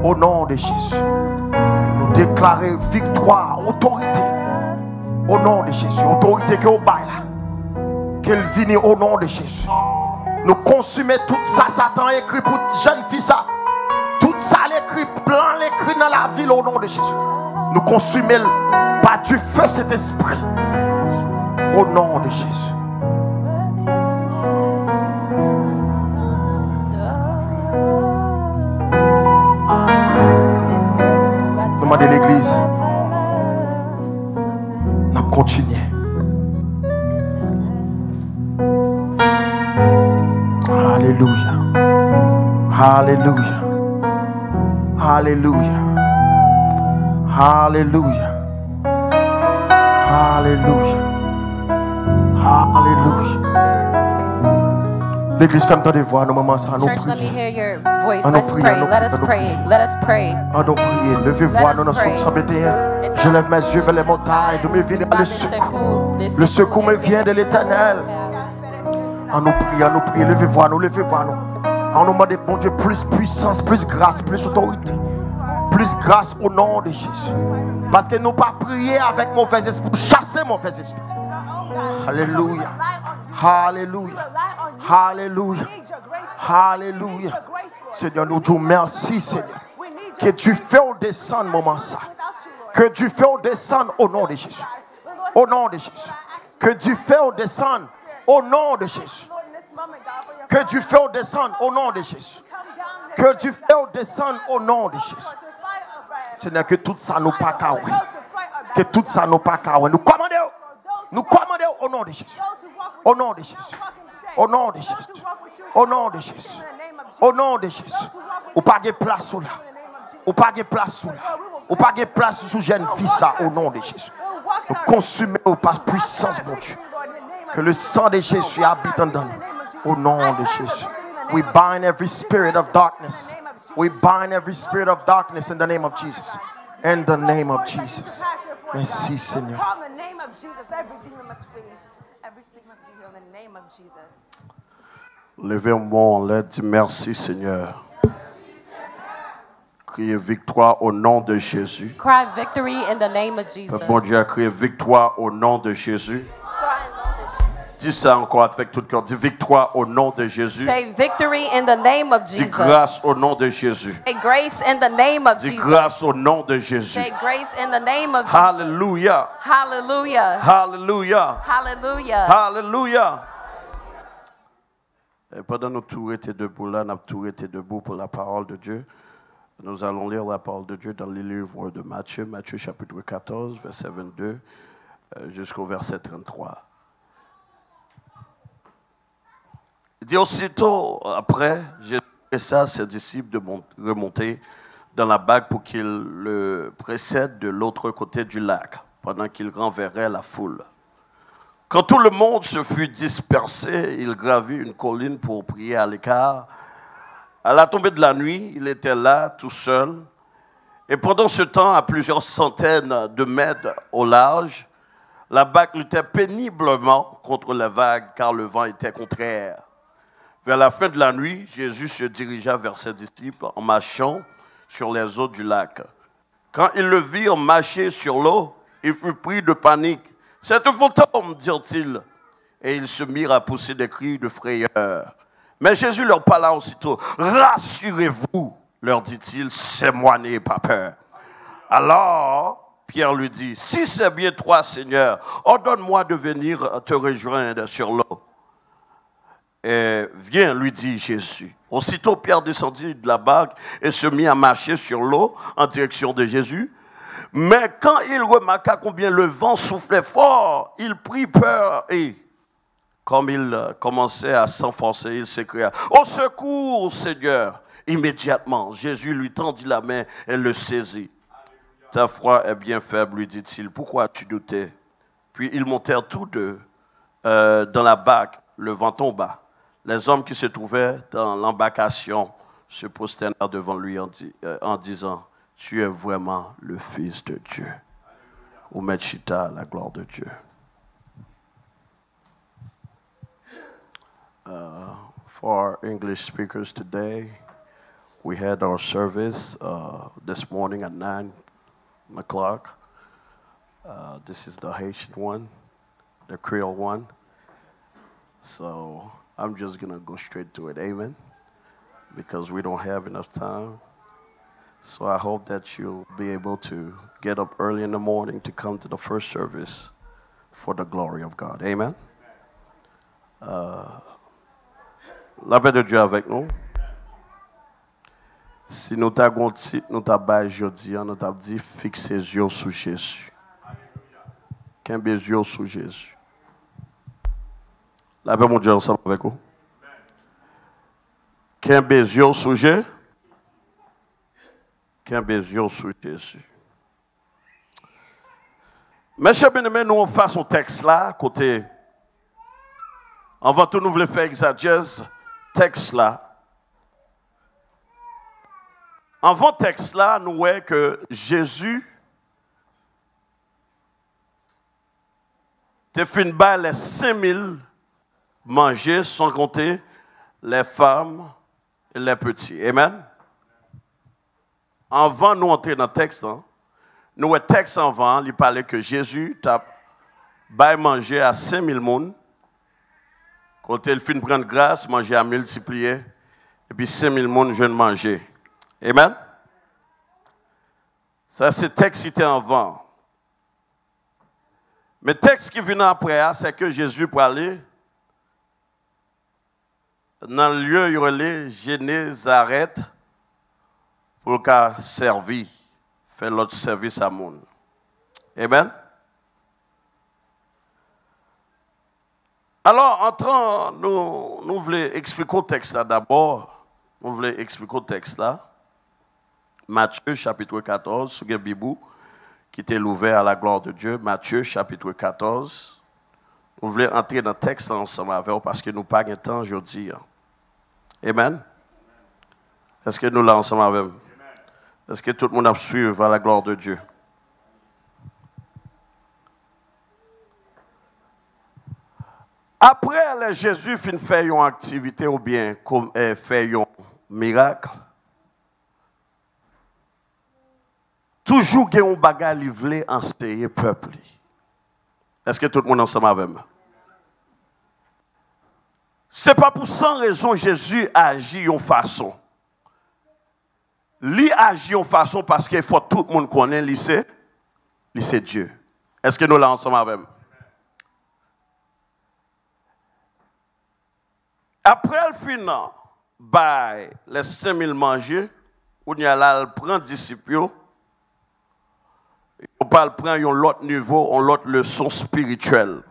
Speaker 2: Au nom de Jésus. Nous déclarons victoire, autorité. Au nom de Jésus. Autorité que au bail là. Qu'elle vienne au nom de Jésus. Nous consommer tout ça, Satan écrit pour jeune fille ça. Tout ça l'écrit, plan l'écrit dans la ville au nom de Jésus. Nous consommer par du feu cet esprit. Au nom de Jésus. Demandez l'église. Nous continuons. Alléluia. Alléluia. Alléluia. Alléluia. Alléluia. Alléluia. L'église ferme ta voix, nos mamans, ça nous
Speaker 4: Church, let me
Speaker 2: prie.
Speaker 4: hear your voice.
Speaker 2: Ah, nous
Speaker 4: Let's
Speaker 2: prions,
Speaker 4: pray.
Speaker 2: nous
Speaker 4: Let us
Speaker 2: prions, nous
Speaker 4: pray.
Speaker 2: prions.
Speaker 4: Let us pray.
Speaker 2: Ah, nous prions. Levez-vous, nous sommes 121. Je lève mes yeux vers les montagnes. De me venir le secours. Le secours me vient de l'Éternel. Ah, nous prions, levez-vous, levez-vous. On nous demande, bon Dieu, plus puissance, plus grâce, plus autorité. Plus grâce au nom de Jésus. Parce que nous pas prier avec mauvais esprit, chasser mauvais esprit. Alléluia. Alléluia. Alléluia. Alléluia. Seigneur, nous disons merci, Seigneur. Que tu fais descendre, moment ça. Que tu fais descendre au nom de Jésus. Au nom de Jésus. Que tu fais descendre au nom de Jésus. Que tu fais descendre au nom de Jésus. Que tu fais descendre au nom de Jésus. Seigneur, que tout ça nous pas caoué. Que tout ça nous pas caoué. Nous commandons. Nous commandons au nom de Jésus. Au nom de Jésus. Au nom de Jésus. Au nom de Jésus. Au nom de Jésus. Ou pas de place là. Ou pas de place là. Ou pas de place sous jeune fille ça au nom de Jésus. Nous consumons par puissance, mon Dieu. Que le sang de Jésus habite en nous. Au nom de Jésus. We bind every spirit of darkness. We bind every spirit of darkness in the name of Jesus. In the name of Jesus. Merci, Seigneur.
Speaker 1: Levez-moi en l'aide, dis merci Seigneur. Criez victoire au nom de Jésus.
Speaker 4: Cry victory in the name of Jesus.
Speaker 1: Bon Dieu a crié victoire au nom de Jésus. Dis ça encore avec tout le cœur. Dis victoire au nom de Jésus.
Speaker 4: Say victory in the name of
Speaker 1: Dis
Speaker 4: Jesus.
Speaker 1: grâce au nom de Jésus.
Speaker 4: Say grace in the name of
Speaker 1: Dis
Speaker 4: Jesus.
Speaker 1: grâce au nom de Jésus.
Speaker 4: Say grace in the name of Jesus.
Speaker 1: Hallelujah.
Speaker 4: Hallelujah.
Speaker 1: Hallelujah.
Speaker 4: Hallelujah.
Speaker 1: Hallelujah. Et pendant que nous tous étions debout là, nous avons tous été debout pour la parole de Dieu. Nous allons lire la parole de Dieu dans le livre de Matthieu, Matthieu chapitre 14, verset 22 jusqu'au verset 33. Il dit aussitôt après, j'ai laissé à ses disciples de remonter dans la barque pour qu'ils le précèdent de l'autre côté du lac, pendant qu'il renverrait la foule. Quand tout le monde se fut dispersé, il gravit une colline pour prier à l'écart. À la tombée de la nuit, il était là, tout seul. Et pendant ce temps, à plusieurs centaines de mètres au large, la barque luttait péniblement contre les vagues, car le vent était contraire. Vers la fin de la nuit, Jésus se dirigea vers ses disciples en marchant sur les eaux du lac. Quand ils le virent marcher sur l'eau, il fut pris de panique. « C'est un fantôme » dirent-ils. Et ils se mirent à pousser des cris de frayeur. Mais Jésus leur parla aussitôt. « Rassurez-vous, leur dit-il, c'est moi, n'ayez pas peur. » Alors, Pierre lui dit, « Si c'est bien toi, Seigneur, ordonne-moi de venir te rejoindre sur l'eau. » Et viens, lui dit Jésus. Aussitôt, Pierre descendit de la barque et se mit à marcher sur l'eau en direction de Jésus. Mais quand il remarqua combien le vent soufflait fort, il prit peur et, comme il commençait à s'enfoncer, il s'écria « Au secours, Seigneur !» Immédiatement, Jésus lui tendit la main et le saisit. « Ta foi est bien faible, lui dit-il. Pourquoi as-tu douté ?» Puis ils montèrent tous deux dans la barque. Le vent tomba. Les hommes qui se trouvaient dans l'embarcation se prosternèrent devant lui en disant « Tu es vraiment le Fils de Dieu. » Ou Mechita, la gloire de Dieu. For English speakers today,
Speaker 5: We had our service this morning at 9 o'clock. This is the Haitian one, the Creole one. So I'm just going to go straight to it. Amen. Because we don't have enough time. So I hope that you'll be able to get up early in the morning to come to the first service for the glory of God. Amen. La paix de Dieu avec nous. Si nous avons un titre, nous avons aujourd'hui, nous avons dit fixez les yeux sur Jésus. Qu'un les yeux sur Jésus. La paix mon Dieu ensemble avec vous. Qu'un les yeux sur Jésus. Qu'un les yeux sur Jésus. Mes chers bien-aimés, nous faisons un texte là, côté. Avant tout, nous voulons faire exagèse texte là. Avant texte là, nous voyons que Jésus te fait par les 5000 manger sans compter les femmes et les petits. Amen. Avant nous entrer dans le texte, hein, nous voyons texte avant, il parlait que Jésus t'a manger à 5000 personnes. Quand il finit de prendre grâce, manger à multiplier, et puis 5000 personnes jeûnent manger. Amen. Ça, c'est le texte qui était avant. Mais le texte qui vient après, c'est que Jésus peut aller dans le lieu où il y aurait Génézareth pour qu'il serve, faire l'autre service à monde. Amen. Alors, entrant, nous voulons expliquer le texte là d'abord. Nous voulons expliquer le texte là. Matthieu chapitre 14, sous le Bibou, qui était ouvert à la gloire de Dieu. Matthieu chapitre 14. Nous voulons entrer dans le texte ensemble avec vous parce que nous n'avons pas de temps aujourd'hui. Amen. Est-ce que nous l'avons ensemble avec vous? Est-ce que tout le monde a suivi à la gloire de Dieu? Après, Jésus fin faire une activité ou bien faire un miracle, toujours il y a un bagage livré en ce peuple. Est-ce que tout le monde est ensemble avec moi? Ce n'est pas pour sans raison que Jésus agit en façon. Il agit en façon parce qu'il faut que tout le monde connaisse, c'est Dieu. Est-ce que nous l'avons ensemble avec moi? Après le final, les 5000 manger, on y a là, il prend disciples, on parle prend un autre niveau, une autre leçon spirituelle.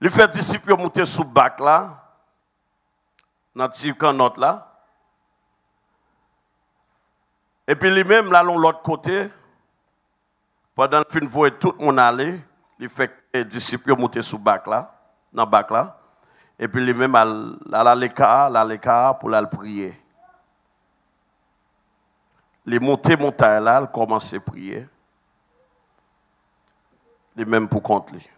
Speaker 5: Il fait disciples monter sous bac là, dans le petit canot là. Et puis lui-même là, l'autre côté, pendant qu'il voit tout le monde aller, il fait disciples monter sous bac là, dans le bac là. Et puis lui-même à l'écart pour la prier. Les montées là, il commence à prier. Lui-même pour compte lui.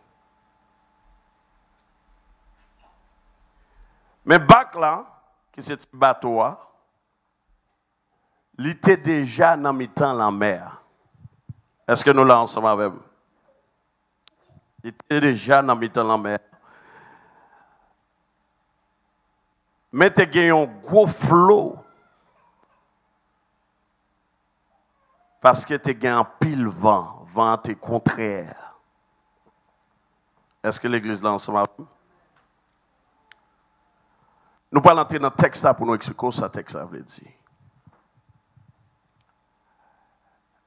Speaker 5: Mais bac là, qui c'est ce bateau, il était déjà dans mi-temps la mer. Est-ce que nous l'avons ensemble avec vous? Il était déjà dans mi-temps la mer. Mais tu as un gros flot parce que tu as un pile vent. Vent est contraire. Est-ce que l'église là ensemble? Nous allons entrer dans le texte pour nous expliquer ce que ce texte veut dire.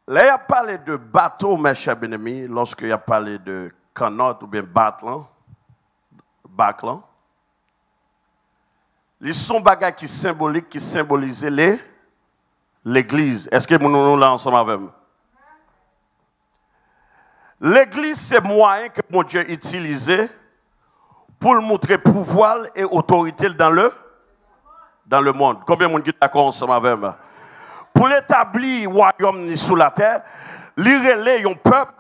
Speaker 5: Là, il a parlé de bateau, mes chers bien-aimés, lorsqu'il a parlé de canot ou bien bac là. Ils sont bagages qui symboliques, qui symbolisent l'église. Est-ce que nous là ensemble avec nous? L'église, c'est moyen que mon Dieu utilisait pour montrer pouvoir et autorité dans le monde. Combien de monde est d'accord ensemble avec moi? Pour établir le royaume sur la terre, il relève un peuple,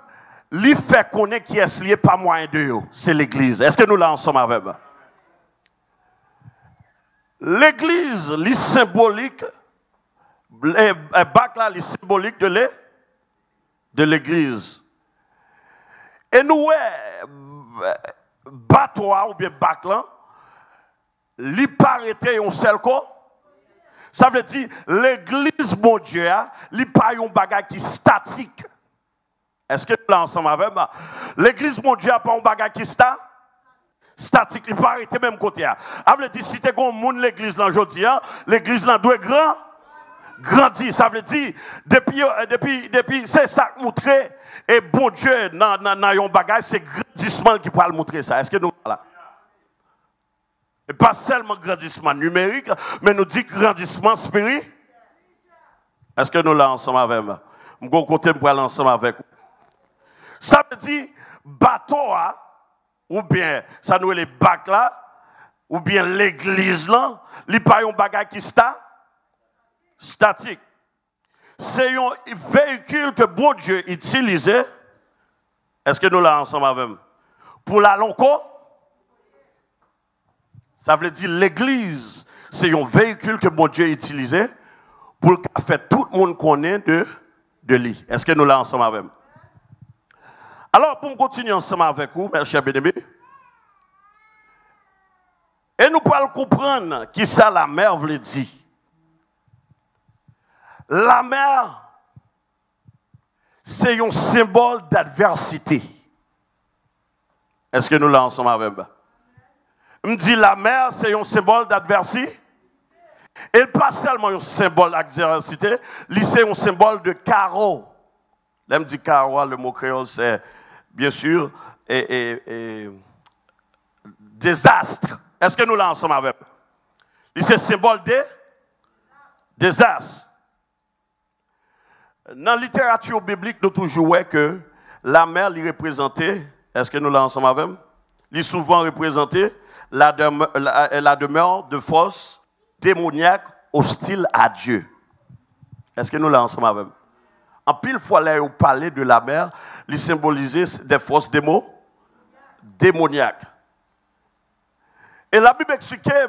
Speaker 5: il fait connaître qui est lié par moyen de eux. C'est l'église. Est-ce que nous là ensemble avec moi? L'église, les symbolique, bac là, les symbolique de l'église. Et nous, bateau ou bien bac là, li parete yon seul corps. Ça veut dire l'église mon Dieu, li pas yon bagage qui statique. Est-ce que là ensemble avec moi? L'église mon Dieu a pas un bagage qui statique, il pas arrêter même côté. Ça veut dire si tu es monde l'église là aujourd'hui, l'église là doit grandir. Ça veut dire depuis c'est ça qui montre et bon Dieu dans yon bagage c'est grandissement qui peut le montrer ça. Est-ce que nous là? Et pas seulement grandissement numérique, mais nous dit grandissement spirituel. Est-ce que nous là ensemble avec moi? Je vais côté pour aller ensemble avec vous. Ça veut dire bateau ou bien ça nous les bacs là ou bien l'église là, il pas un bagage qui statique. C'est un véhicule que bon Dieu utilisait. Est-ce que nous là ensemble avec moi? Pour la longue. Ça veut dire l'église, c'est un véhicule que mon Dieu utilisait pour faire tout le monde connaître de lui. Est-ce que nous là ensemble avec? Alors, pour continuer ensemble avec vous, mes chers bien-aimés, et nous pouvons comprendre qui ça la mer veut dire. La mer, c'est un symbole d'adversité. Est-ce que nous là ensemble avec vous? Me dit la mer, c'est un symbole d'adversité. Et pas seulement un symbole d'adversité, c'est un symbole de carreau. Là, me dit carreau, le mot créole, c'est bien sûr désastre. Est-ce que nous là ensemble avec? C'est un symbole de désastre. Dans la littérature biblique, nous toujours voyons que la mer, il représentait, est-ce que nous là ensemble avec? Il est souvent représenté la demeure de forces démoniaques hostiles à Dieu. Est-ce que nous là ensemble avec? En pile fois, là, où parler de la mer, il symbolisait des forces démoniaques. Et la Bible expliquait,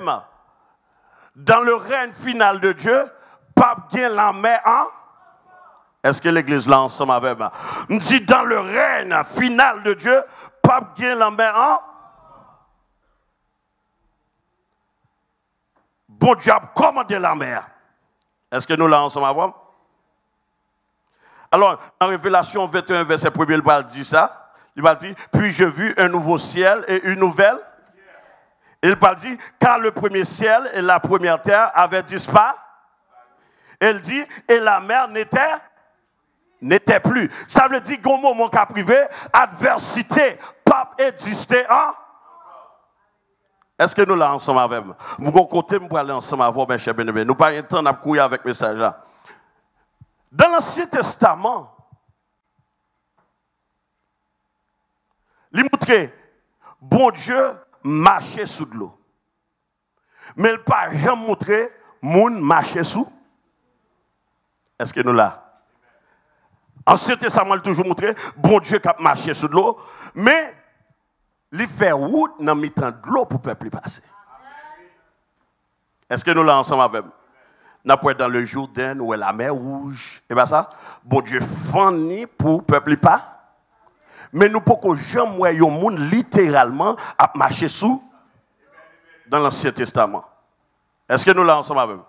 Speaker 5: dans le règne final de Dieu, pas bien la mer en. Est-ce que l'église là ensemble avec moi? On dit dans le règne final de Dieu, pas bien la mer en. Bon Dieu a commandé la mer. Est-ce que nous là ensemble avec moi? Alors, en Révélation 21, verset 1, il va dire ça. Il va dire, puis je vis un nouveau ciel et une nouvelle. Il va dire, car le premier ciel et la première terre avaient disparu. Il dit, et la mer n'était plus. Ça veut dire qu'au moment qu'a privé, adversité, pas exister en. Est-ce que nous là ensemble avec vous? Nous allons compter pour aller ensemble avec vous, mes chers bien-aimés. Nous n'avons pas le temps de courir avec le message là. Dans l'Ancien Testament, il montre bon Dieu marchait sous de l'eau. Mais il n'a pas jamais montré moun marcher sous. Est-ce que nous là? Ancien Testament, il a toujours montré bon Dieu qui a marché sous de l'eau. Mais il fait route dans le temps de l'eau pour le peuple passer. Est-ce que nous là ensemble avec nous? Nous sommes dans le Jourdain où est la mer rouge. Et bien ça, bon Dieu fournit pour le peuple pas. Mais nous ne pouvons jamais voir un monde littéralement à marcher sous dans l'Ancien Testament. Est-ce que nous là ensemble avec nous?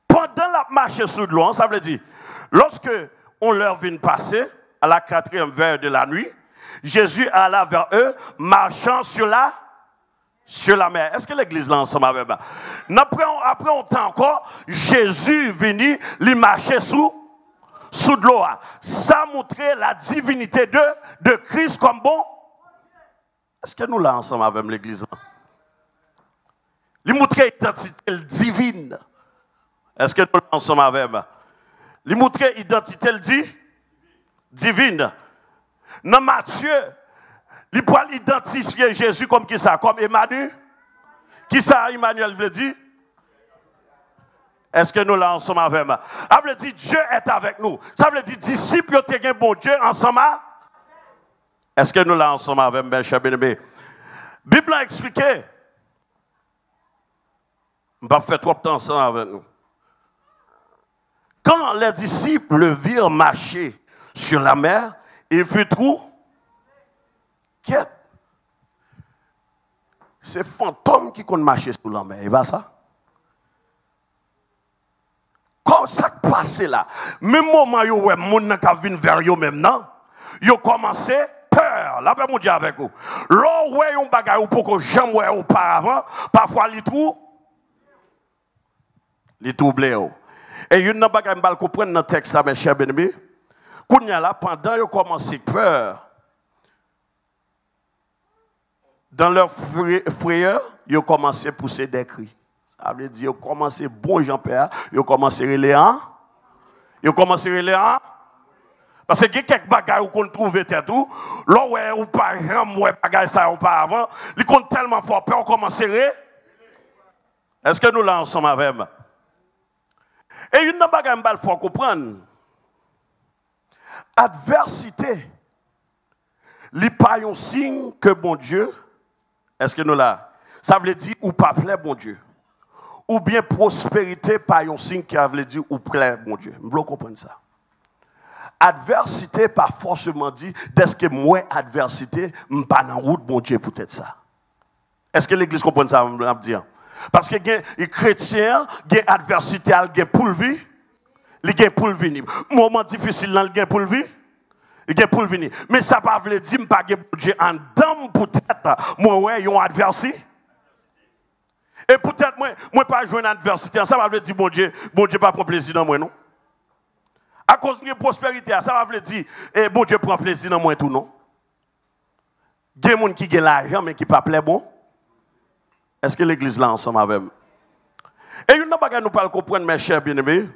Speaker 5: Pendant la marche sous l'eau, ça veut dire, lorsque on leur vient passer à la 4e veille de la nuit, Jésus alla vers eux, marchant sur la mer. Est-ce que l'église là ensemble avec moi? Après un temps encore, Jésus venu, il marchait sous de l'eau. Ça montrait la divinité de Christ comme bon. Est-ce que nous là ensemble avec l'église là? Il montrait l'identité divine. Est-ce que nous là ensemble avec moi? Il montrait l'identité divine. Dans Matthieu, il peut identifier Jésus comme qui ça? Comme Emmanuel. Qui ça Emmanuel veut dire? Est-ce que nous là ensemble avec moi? Ça veut dire Dieu est avec nous. Ça veut dire disciples ont un bon Dieu ensemble. Est-ce que nous là ensemble avec mes chers bien-aimés? Bible a expliqué. On va faire trop de temps ensemble avec nous. Quand les disciples le virent marcher sur la mer, il fut trop quête. C'est fantôme qui compte marcher sur la mer. Il va ça? Comme ça passe là. Même moment où les gens qui viennent vers eux maintenant, ils ont commencé peur. Là, je vais dire avec vous. Là où ils ont bagay pour que jamais auparavant, parfois ils trouvent. Les troublés. Et il y a une bagay que je comprendre dans le texte, mes chers bien-aimés. Quand il y a là, pendant qu'ils ont commencé peur, dans leur frayeur, ils ont commencé à pousser des cris. Ça veut dire, ils ont commencé, bon Jean-Pierre, ils ont commencé à relayer, hein? Ils ont commencé à relayer, hein? Parce que quelques bagages qu'on trouve tout, là où on pas jamais bagages ça auparavant, ils comptent tellement fort peur, on commence à relayer. Est-ce que nous là ensemble avec moi? Et une bagages il faut comprendre. Adversité, n'est pas un signe que bon Dieu, est-ce que nous là? Ça veut dire ou pas plaît bon Dieu. Ou bien prospérité, pas un signe qui veut dire ou plaît bon Dieu. Je veux comprendre ça. Adversité, pas forcément dit, est-ce que moi, adversité, je ne suis pas dans la route, bon Dieu, peut-être ça. Est-ce que l'église comprend ça, je veux dire? Parce que les chrétiens, les adversité, les pour le vivre, les pour le venir. Moment difficile, les pour le vivre, les pour le venir. Mais ça ne veut pas dire que je ne pas bon Dieu en dame, peut-être, moi, ouais, ils ont adversité. Et peut-être, moi, pas jouer une adversité, ça veut dire, bon Dieu, pas prendre plaisir dans moi, non? À cause de la prospérité, ça veut dire, bon Dieu prend plaisir dans moi, tout, non? Il y a des gens qui ont l'argent, mais qui ne pas plaît bon. Est-ce que l'église là ensemble avec moi? Et une chose que nous ne comprenons pas, mes chers bien-aimés,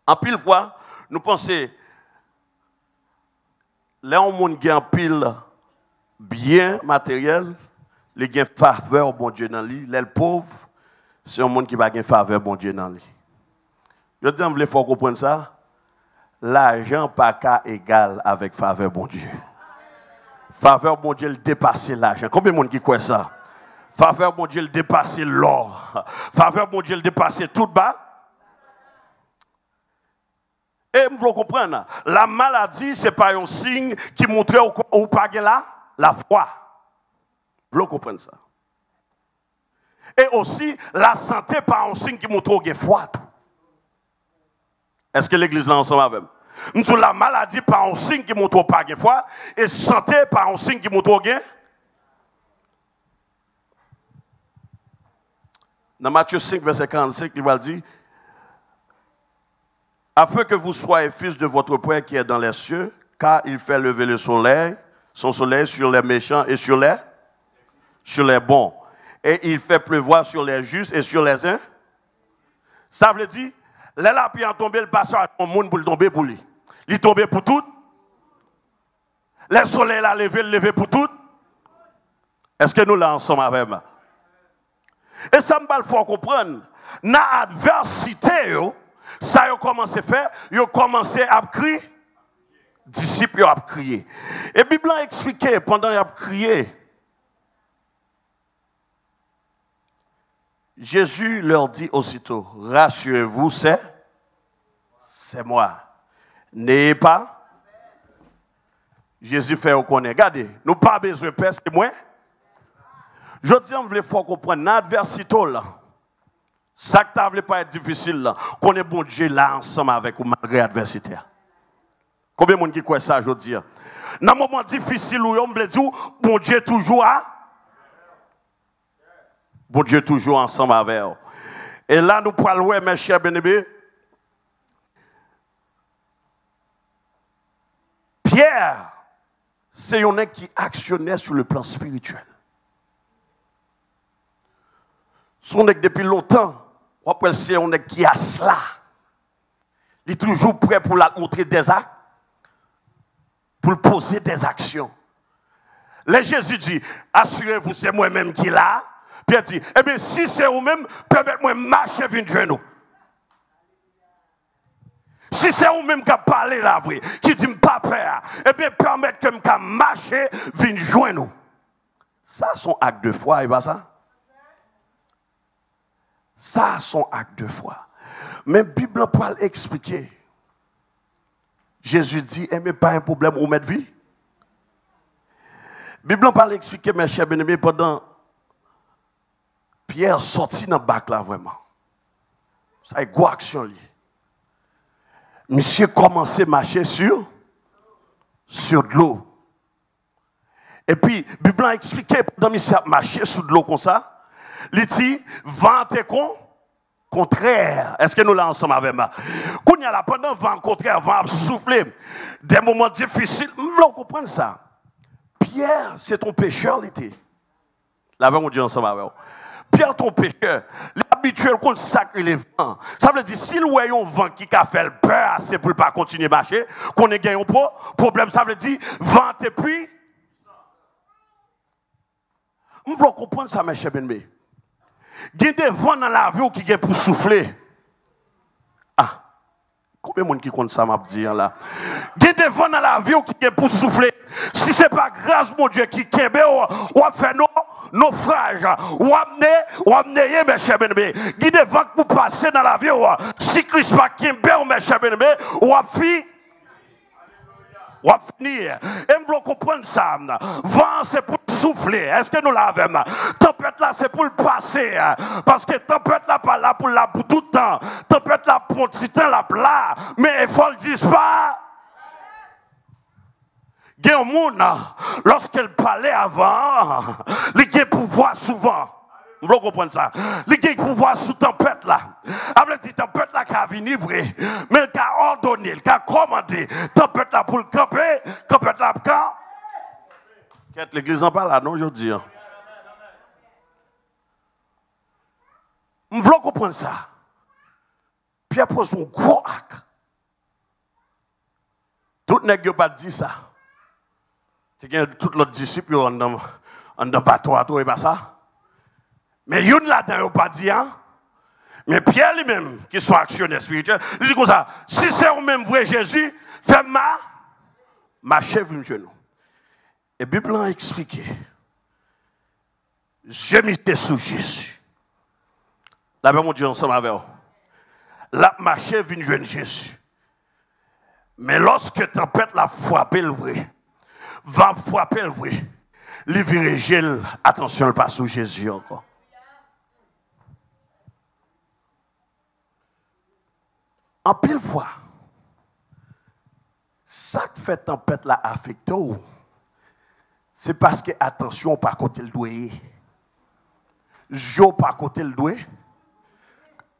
Speaker 5: en pile fois, nous pensons, les gens qui ont pile bien matériel, les gens qui ont faveur bon Dieu dans lui, les pauvres, c'est un monde qui n'a pas faveur bon Dieu dans lui. Je dis, vous faut comprendre ça. L'argent n'est pas égal avec faveur bon Dieu. Faveur bon Dieu, il dépasse l'argent. Combien de monde qui croit ça? Faveur bon Dieu, il dépasse l'or. Faveur bon Dieu, il dépasse tout bas. Et vous comprenez, la maladie, ce n'est pas un signe qui montre ou pas la foi. Vous comprenez ça? Et aussi, la santé, pas un signe qui montre la foi. Est-ce que l'église là ensemble avec nous? La maladie, pas un signe qui montre pas la foi. Et santé, pas un signe qui montre la foi. Dans Matthieu 5, verset 45, il va dire, afin que vous soyez fils de votre Père qui est dans les cieux, car il fait lever le soleil, son soleil sur les méchants et sur les bons. Et il fait pleuvoir sur les justes et sur les uns. Ça veut dire, les lapins ont tombé, le passeur a ton monde pour le tomber pour lui. Il est tombé pour tout. Le soleil a levé pour tout. Est-ce que nous là ensemble avec moi? Et ça me faut comprendre. Dans l'adversité, ça a commencé à faire, ils ont commencé à crier. Disciples ont crié. Et la Bible a expliqué pendant qu'ils ont crié. Jésus leur dit aussitôt, rassurez-vous, c'est moi. N'ayez pas. Jésus fait reconnaître. Regardez, nous pas besoin de peur, c'est moi. Je dis, on veut faut comprendre, l'adversité là, ça qui ne veut pas être difficile là, qu'on est bon Dieu là ensemble avec vous malgré l'adversité. Combien de monde qui croit ça, je dis? Dans un moment difficile où on veut dire, bon Dieu toujours à. Bon Dieu toujours ensemble avec vous. Et là, nous parlons, mes chers bien-aimés, Pierre, c'est un qui actionnait sur le plan spirituel. Son depuis longtemps, c'est un qui a cela. Il est toujours prêt pour la montrer des actes, pour poser des actions. Là, Jésus dit, assurez-vous, c'est moi-même qui l'a. Puis il dit, eh bien, si c'est vous-même, permettez-moi de marcher vers genou. Si c'est vous-même qui a parlé là, qui dit, pas peur, eh bien, permettez-moi de marcher vers genou. Ça, son acte de foi, et pas ça? Ça, son acte de foi. Mais la Bible peut expliquer. Jésus dit, mais pas un problème où mettre vie. La Bible peut expliquer, mes chers bien-aimés, pendant Pierre sorti dans le bac là, vraiment. Ça est quoi action liée. Monsieur commençait à marcher sur de l'eau. Et puis, la Bible a expliqué, pendant monsieur a marché sur de l'eau comme ça, il dit, vent est contraire. Est-ce que nous là ensemble avec moi? Quand il y a là, pendant le vent contraire, vent souffler, des moments difficiles, vous comprenez ça? Pierre, c'est ton pécheur, l'été. Là, on dit ensemble avec vous. Pierre, ton pécheur, l'habituel qu'on sacre les vents. Ça veut dire, si nous voyons un vent qui a fait le peur, c'est pour ne pas continuer à marcher, qu'on ait gagné un problème, ça veut dire, vent et puis. Nous voulons comprendre ça, mes chers bien-aimés. Il y a des vents dans la vie qui sont pour souffler. Ah, combien de monde qui compte ça, m'a dit là? Il y a des vents dans la vie qui sont pour souffler. Si ce n'est pas grâce, mon Dieu, qui kembe, ou a fait naufrage, ou amener, mes chers bien-aimés. Il y a des vents pour passer dans la vie. Si Christ pas kembe, mes chers bien-aimés, ou a fait. On va finir. Et nous voulons comprendre ça. Vent, c'est pour souffler. Est-ce que nous l'avons? Tempête là, c'est pour le passer. Parce que tempête là, pas là pour la pour tout le temps. Tempête là, pour un petit temps, là, là. Mais il faut le dire pas. Il y a un monde, lorsqu'elle parlait avant, il y a pouvoir souvent. Vous voulez comprendre ça? Il y a pouvoir sous tempête là. Après, dit tempête là qui a venu vrai. Mais il a ordonné, il a commandé. Tempête là pour le camper, tempête là pour quand? Qu'est-ce l'église en parle là, non, je dis. Vous voulez comprendre ça? Pierre pose un gros acte. Tout le monde n'a pas dit ça. C'est que tous les disciples ont dans bateau et pas ça. Mais il y en a là-dedans, pas dit, hein? Mais Pierre lui-même, qui sont actionnaires spirituels, il dit comme ça, si c'est au même vrai Jésus, fais ma chèvre une genou. Et la Bible a expliqué, je m'étais sous Jésus. Là, on dit ensemble avec vous. Là, ma chèvre une jeune Jésus. Mais lorsque tempête l'a frappé le vrai, va frapper le vrai, les virigèles, attention, le pas sous Jésus encore. En pile fois, ça qui fait tempête là affecté, c'est parce que attention par côté le doigt. Jo par côté le doigt.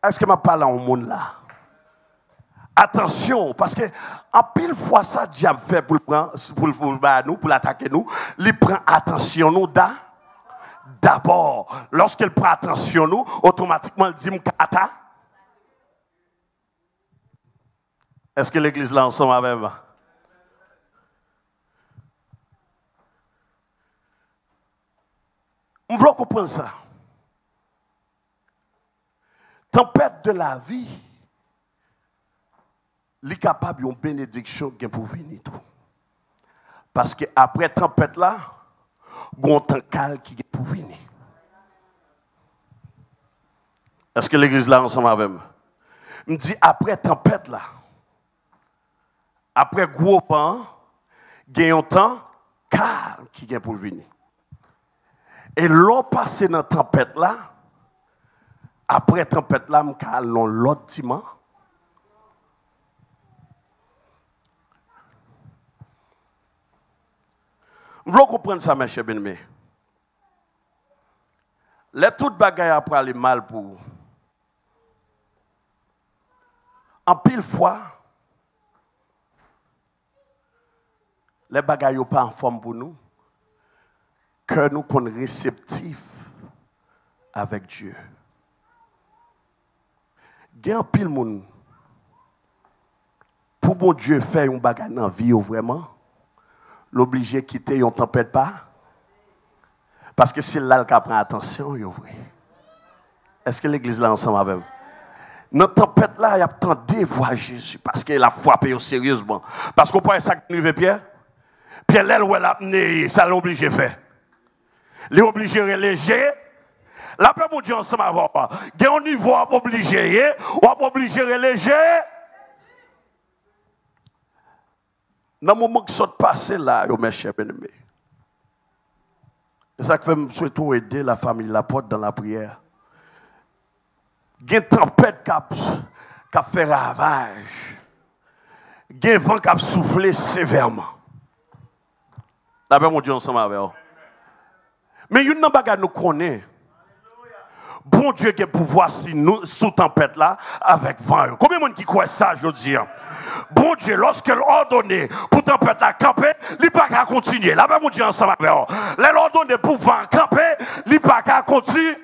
Speaker 5: Est-ce que je parle au monde là? Attention, parce que en pile fois ça diable fait pour pour l'attaquer nous, il prend attention nous d'abord. Lorsqu'il prend attention nous, automatiquement il dit m'kata. Est-ce que l'église là ensemble avec moi? On veut comprendre ça. Tempête de la vie, est capable d'une bénédiction pour venir tout. Parce que après tempête là, il y a un temps calme qui est pour venir. Est-ce que l'église là ensemble avec moi? Je me dis après tempête là, après gros pan, il y a un temps calme qui est pour venir. Et l'eau passé dans la tempête là, après tempête là, je calme dans l'autre dimanche. Vous voulez comprendre ça, mes chers bien-aimés? Les toutes bagailles après aller mal pour vous. En pile fois, les bagailles sont pas en forme pour nous, que nous sommes réceptifs avec Dieu. Il y a un pile monde pour bon Dieu faire un bagage dans la vie vraiment, l'obliger à quitter une tempête pas. Parce que c'est là qu'il prend attention. Est-ce que l'église là ensemble avec vous? Dans la tempête là, il y a tant de voir Jésus parce qu'il a frappé sérieusement. Parce qu'on peut ça qui arrive Pierre. Pierre, elle a amené, ça l'a obligé de faire. Les obligés léger. La paix mon Dieu ensemble avec moi. Il y a un niveau obligé, ou obligé léger. Dans le moment que ça passe là, mes chers bien-aimés. C'est ça que je souhaite aider la famille Laporte dans la prière. Il y a une tempête qui a fait ravage. Il y a un vent qui a soufflé sévèrement. La paix mon Dieu ensemble avec vous. Mais il y a une chose nous connaît. Bon Dieu qui a pouvoir si nous sous tempête là avec vent. Combien de monde qui croit ça, je veux dire? Bon Dieu, lorsqu'il ordonne pour tempête la camper, il pas qu'à continuer. Là, mon Dieu ensemble avec vous. L'ordonne pour vent camper, il pas qu'à continuer.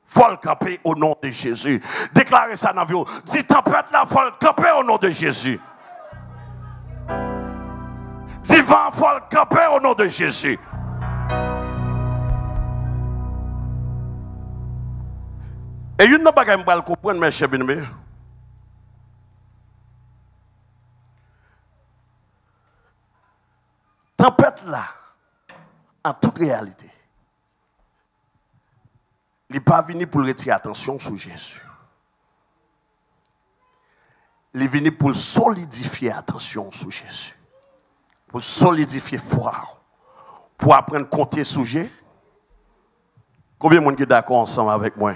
Speaker 5: Faut le camper au nom de Jésus. Déclarez ça dans la vie. Dis tempête là, faut le camper au nom de Jésus. Dis vent, faut le camper au nom de Jésus. Et une chose que je vais comprendre, mes chers bien-aimés. Tempête là, en toute réalité, il n'est pas venu pour retirer attention sur Jésus. Il est venu pour solidifier attention sur Jésus. Pour solidifier foi. Pour apprendre à compter sur Jésus. Combien de monde est d'accord ensemble avec moi?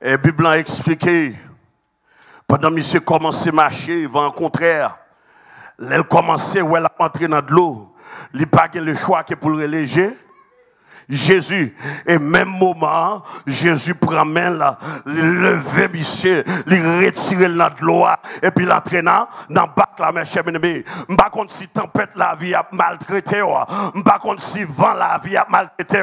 Speaker 5: Et la Bible a expliqué, pendant que monsieur commençait à marcher, il va en contraire. Elle commençait où elle a entré dans de l'eau. Il n'a pas le choix que pour le léger. Jésus, et même moment, Jésus prend main là, lever monsieur, il retire de l'eau, et puis l'entraînant dans le bac là, mes chers bien-aimés. Je ne sais pas si tempête la vie a maltraité, je ne sais pas si vent la vie a maltraité,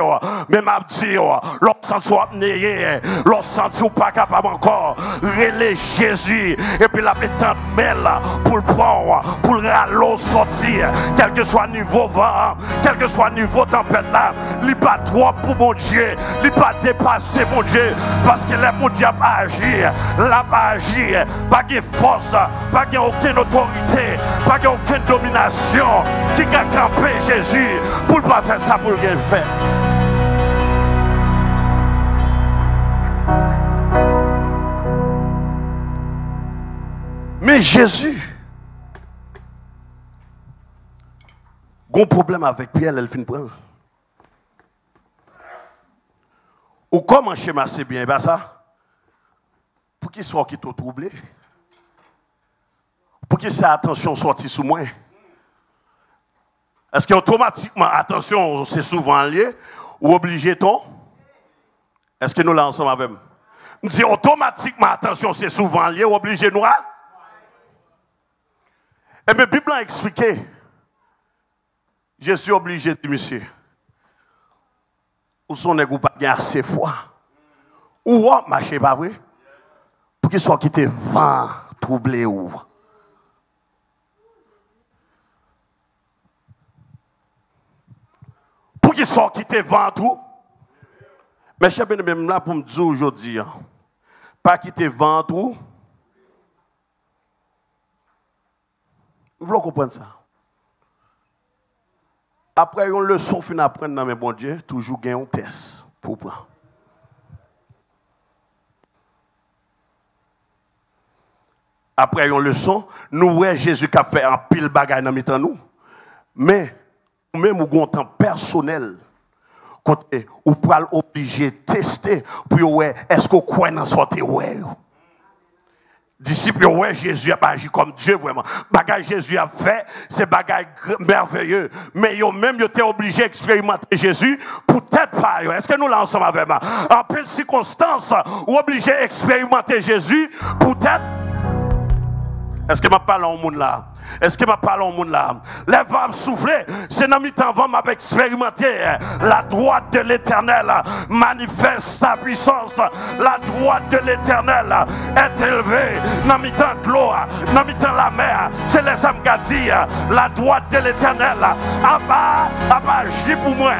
Speaker 5: mais je dis, lorsqu'on soit né, lorsqu'on pas capable encore, relais Jésus, et puis la mettre main là, pour le prendre, pour le l'eau sortir, quel que soit le niveau vent, quel que soit le niveau tempête là, il pas trop pour mon Dieu, il n'est pas dépassé mon Dieu, parce que là mon Dieu a agi, là pas agi, pas de force, pas de aucune autorité, pas de aucune domination qui a campé Jésus pour ne pas faire ça pour le faire. Mais Jésus, il y a un problème avec Pierre, elle finit prendre. Ou comment schéma c'est bien, ben ça? Pour qu'il soit qui t'a troublé? Pour que sa attention sorte sous moi? Est-ce qu'automatiquement, attention, c'est souvent lié, ou obligé-t-on? Est-ce que nous là ensemble avec nous? Je dis automatiquement, attention, c'est souvent lié, ou obligé-nous? Et mais la Bible a expliqué, je suis obligé de monsieur. Ou son nègre pas bien assez foi. Ou marcher pas vrai? Pour qu'il soit quitté vent, troublé ou. Pour qu'il soit quitté vent tout. Mais je suis même là pour me dire aujourd'hui, pas quitter vent tout. Vous voulez comprendre ça? Après une leçon fin apprendre dans mes bon Dieu, toujours gagne un test pour prendre. Après une leçon, nous voyons Jésus qui a fait un pile bagaille dans mitan nous. Mais même au temps personnel, côté ou pour obligé tester pour voir est-ce qu'on croit dans sortie ouais. Disciples, ouais, Jésus a agi comme Dieu, vraiment. Bagage Jésus a fait, c'est bagage merveilleux. Mais yo même, yo été obligé d'expérimenter Jésus, peut-être pas. Est-ce que nous là ensemble avec moi? En pleine circonstance, ou obligé d'expérimenter Jésus, peut-être. Est-ce que je parle au monde là? Est-ce que je parle au monde là? Les vents souffler, c'est dans mi-temps vent m'a expérimenté la droite de l'Éternel manifeste sa puissance. La droite de l'Éternel est élevée dans mi-temps de l'eau, dans mi-temps la mer. C'est les hommes qui disent la droite de l'Éternel a pas agi pour moi.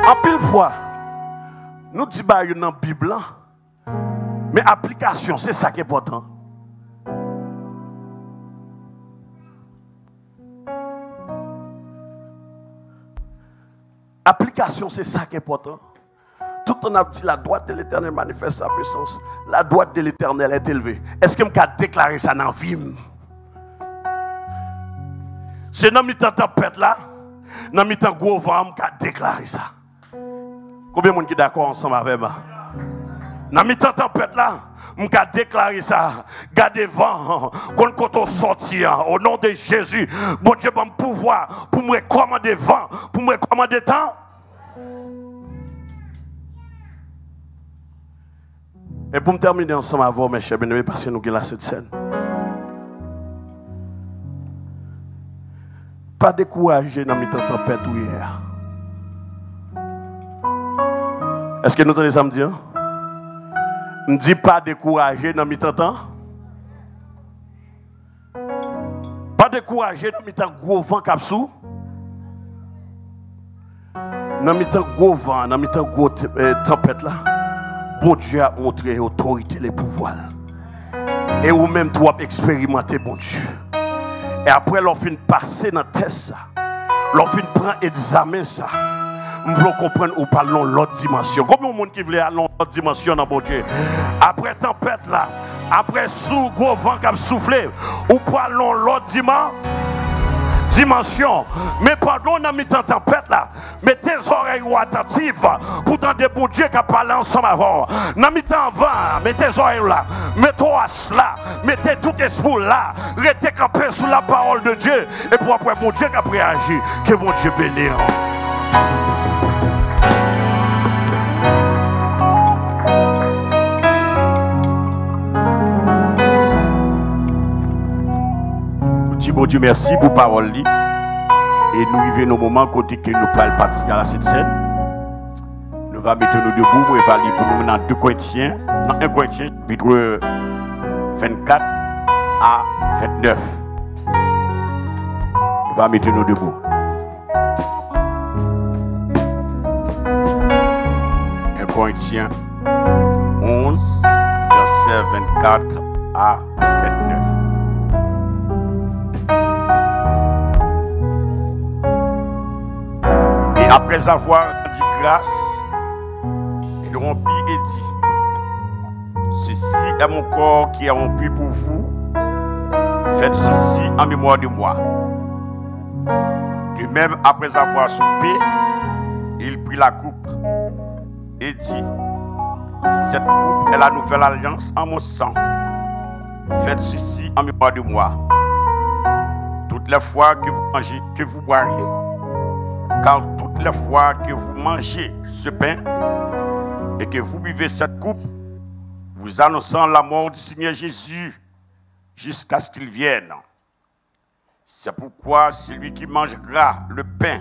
Speaker 5: En pile fois, nous disons dans la Bible. Mais application, c'est ça qui est important. Application, c'est ça qui est important. Tout le temps, on a dit la droite de l'Éternel manifeste sa puissance. La droite de l'Éternel est élevée. Est-ce que je peux déclarer ça dans la vie? C'est dans le temps de tempête là, dans le temps de gros vent, je peux déclarer ça. Combien de gens sont d'accord ensemble avec moi? Dans le temps de tempête là, je peux déclarer ça. Gardez vent, quand on sortir, au nom de Jésus, bon Dieu va me pouvoir pour me commander vent, pour me commander temps. Et pour me terminer ensemble avec mes chers bien-aimés, parce que nous avons cette scène. Pas décourager dans mes tempêtes ou hier. Est-ce que nous entendez ça me dire? Ne dis pas décourager dans mes temps. Pas décourager dans mes temps gros vent capsou. Dans mes temps gros vent, dans mes temps gros tempête là. Bon Dieu a montré l'autorité et le pouvoir. Et ou même toi expérimenter bon Dieu. Et après l'on fin passer dans le test, l'on fin prendre examen ça. Nous voulons comprendre ou parlons l'autre dimension. Combien de monde qui veut aller dans l'autre dimension dans bon Dieu? Après tempête là, après sous gros vent qui a soufflé, ou parlons l'autre dimension. Mais pendant dans mi-temps tempête là, mets tes oreilles attentives pour entendre bon Dieu qui a parlé ensemble avant. Dans mi-temps vent, mets tes oreilles là, mets toi là, mettez tout esprit là, restez campé sous la parole de Dieu et pour après bon Dieu qui a réagi, que bon Dieu bénisse. Bon Dieu, merci pour la parole. Et nous arrivons au moment côté que nous parlons participer à cette scène. Nous allons mettre nous debout et aller pour nous dans 2 Corinthiens, dans 1 Corinthiens, chapitre 24 à 29. Nous allons mettre nous debout. 1 Corinthiens 11, verset 24 à 29. Après avoir dit grâce, il rompit et dit: ceci est mon corps qui est rompu pour vous. Faites ceci en mémoire de moi. De même, après avoir soupé, il prit la coupe et dit: cette coupe est la nouvelle alliance en mon sang. Faites ceci en mémoire de moi. Toutes les fois que vous mangez, que vous boirez, car toutes les fois que vous mangez ce pain et que vous buvez cette coupe, vous annonçant la mort du Seigneur Jésus jusqu'à ce qu'il vienne. C'est pourquoi celui qui mangera le pain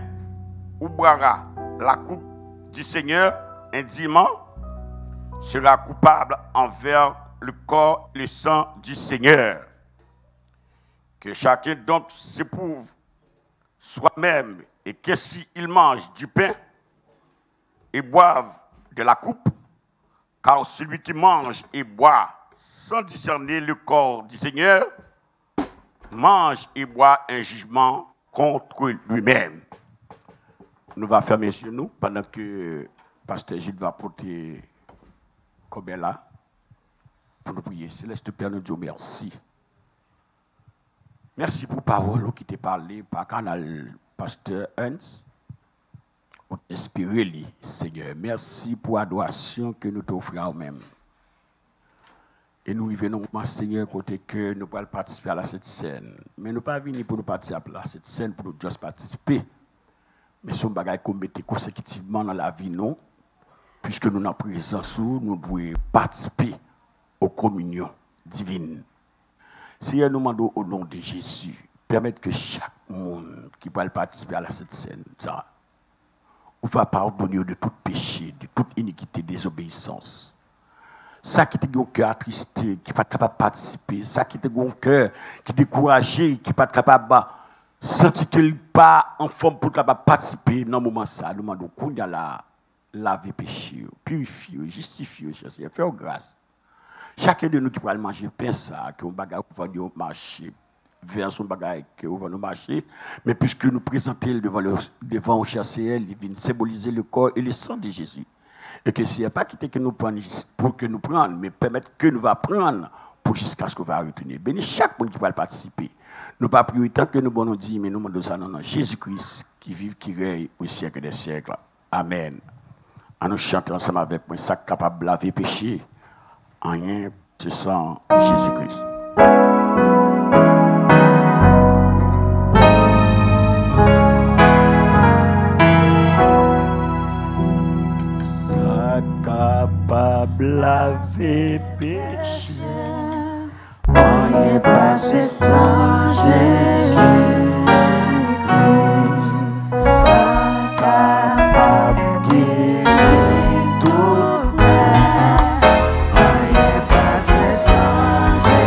Speaker 5: ou boira la coupe du Seigneur indûment sera coupable envers le corps et le sang du Seigneur. Que chacun donc s'éprouve soi-même, et que s'il mange du pain et boive de la coupe, car celui qui mange et boit sans discerner le corps du Seigneur, mange et boit un jugement contre lui-même. Nous allons fermer sur nous pendant que Pasteur Gilles va porter comme là pour nous prier. Céleste Père, nous Dieu, merci. Merci pour la parole qui t'a parlé par canal Pasteur Hans. Inspirez-lui, Seigneur. Merci pour l'adoration que nous t'offrons même. Et nous venons, Seigneur, côté que nous pouvons participer à cette scène. Mais nous ne pas venir pour nous participer à cette scène pour nous juste participer. Mais ce bagage qu'on mette consécutivement dans la vie, non. Puisque nous, en présence, nous devons participer aux communions divines. Seigneur, nous demandons au nom de Jésus, permettre que chaque monde qui peut participer à cette scène, ça, ou va pardonner de tout péché, de toute iniquité, désobéissance. Ça qui est un cœur attristé, qui n'est pas capable de participer, ça qui est un cœur qui est découragé, qui n'est pas capable de sentir qu'il n'est pas en forme pour capable de participer dans le moment ça, nous demandons qu'on y a la laver péché, purifier, justifier, faire grâce. Chacun de nous qui peut manger pain ça, qui on bagarre pour faire marcher vers son bagage qui ouvre nos marchés, mais puisque nous présentons devant au CHCL, il vient symboliser le corps et le sang de Jésus. Et que s'il n'y a pas quitté que nous prenions pour que nous prenions, mais permettre que nous va prendre pour jusqu'à ce qu'on va retourner. Béni chaque monde qui va participer. Nous pas prier tant que nous nous dire, mais nous demandons ça non, Jésus-Christ qui vit, qui règne au siècle des siècles. Amen. En nous chantant ensemble avec moi, ça capable de laver péché. En rien, c'est sans Jésus-Christ. Ça capable de laver péché.
Speaker 3: On est passé sans Jésus-Christ. Ça capable de guérir tout cœur. On est passé sans Jésus-Christ.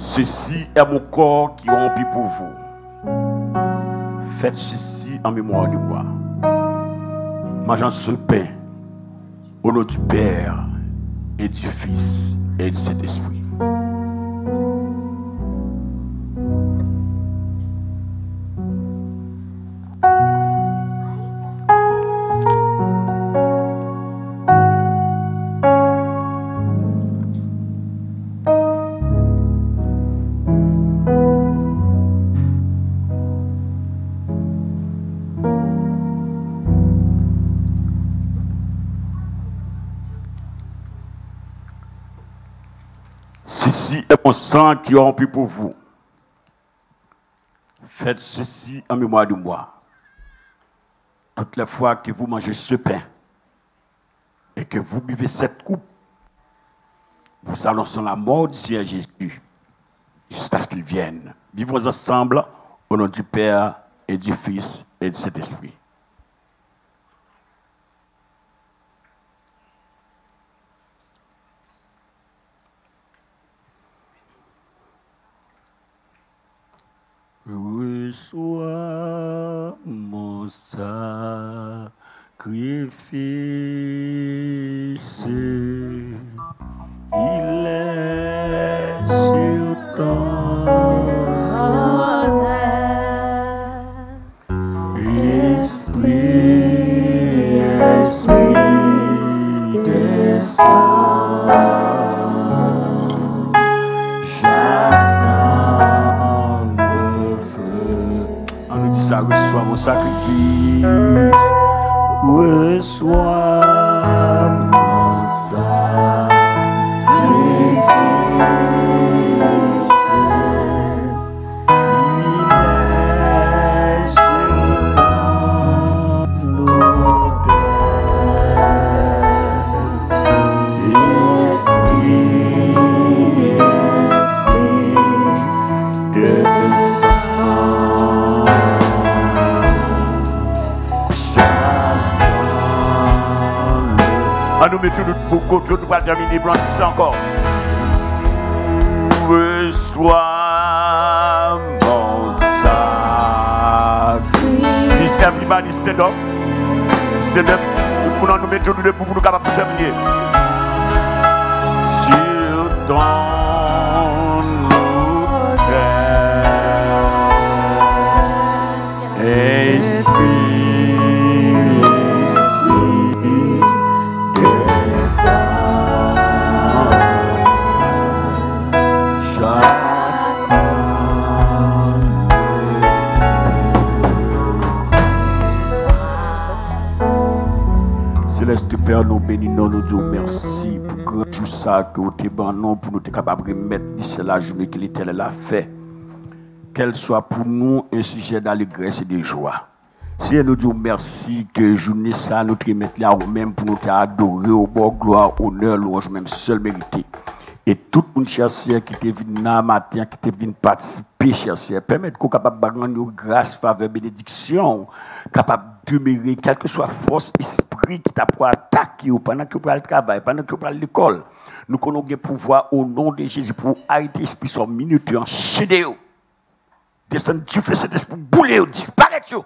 Speaker 5: Ceci est mon corps qui est rempli pour vous. Faites ceci en mémoire de moi. Mangeant ce pain au nom du Père et du Fils et du Saint-Esprit. Ceci est mon sang qui est rempli pour vous. Faites ceci en mémoire de moi. Toutes les fois que vous mangez ce pain et que vous buvez cette coupe, vous annonçons la mort du Seigneur Jésus jusqu'à ce qu'il vienne. Vivons ensemble au nom du Père et du Fils et du Saint-Esprit. Reçois mon sacrifice, il est sur ton autel. Esprit, Esprit, descends. Ça reçoit mon sacrifice. Reçois mon sacrifice. Nous mettons notre côté, nous allons terminer, blanc, c'est encore. Reçois mon sacrifice. Is everybody stand up? Stand up. Tout le monde nous mettons nous debout pour nous capables de terminer. Sur ton autel, Esprit. Céleste Père, nous bénissons, nous disons merci pour tout ça que vous êtes bon pour nous être capables de mettre d'ici la journée que l'Éternel a fait. Qu'elle soit pour nous un sujet d'allégresse et de joie. Si nous disons merci que journée ça nous te mettre là ou même pour nous adorer au bord gloire, honneur, louange, même seul mérité. Et tout le monde chercheur qui est venu dans matin, qui est venu participer, chercheur, permettre qu'on soit capable de gagner grâce, faveur, bénédiction, capable de demeurer, quelle que soit force, esprit qui t'a pour attaquer pendant que vous allez travail, pendant que vous allez à l'école. Nous connaissons le pouvoir au nom de Jésus pour arrêter l'esprit sur minute, enchaîner, descendre du feu, cet esprit bouler, disparaître.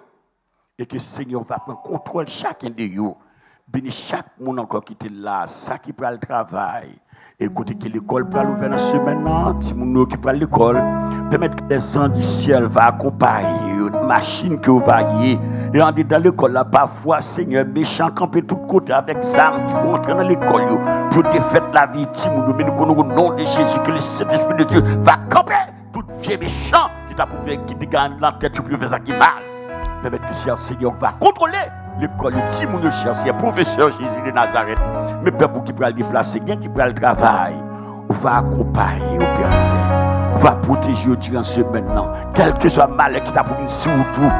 Speaker 5: Et que le Seigneur va prendre contrôle chacun de vous. Bénis chaque monde encore qui est là, ça qui prend le travail. Écoutez que l'école peut l'ouvrir dans ce maintenant, si mon qui prend l'école, permettre que les anges du ciel va accompagner une machine que vous voyez. Et en dans l'école là, parfois, Seigneur, méchant camper tout côté avec des âmes qui vont entrer dans l'école pour défaire la victime. Mais nous connaissons au nom de Jésus que le Saint-Esprit de Dieu va camper tout vieux méchant qui t'a prouvé qui te gagne la tête, tu peux faire ça qui mal. Permettre que le Seigneur va contrôler l'école, si mon cher, c'est professeur Jésus de Nazareth. Mais peuple qui peut le déplacer, qui peut le travail, on va accompagner au Père Saint. On va protéger au durant ce maintenant. Quel que soit le mal qui t'a pris sur tout,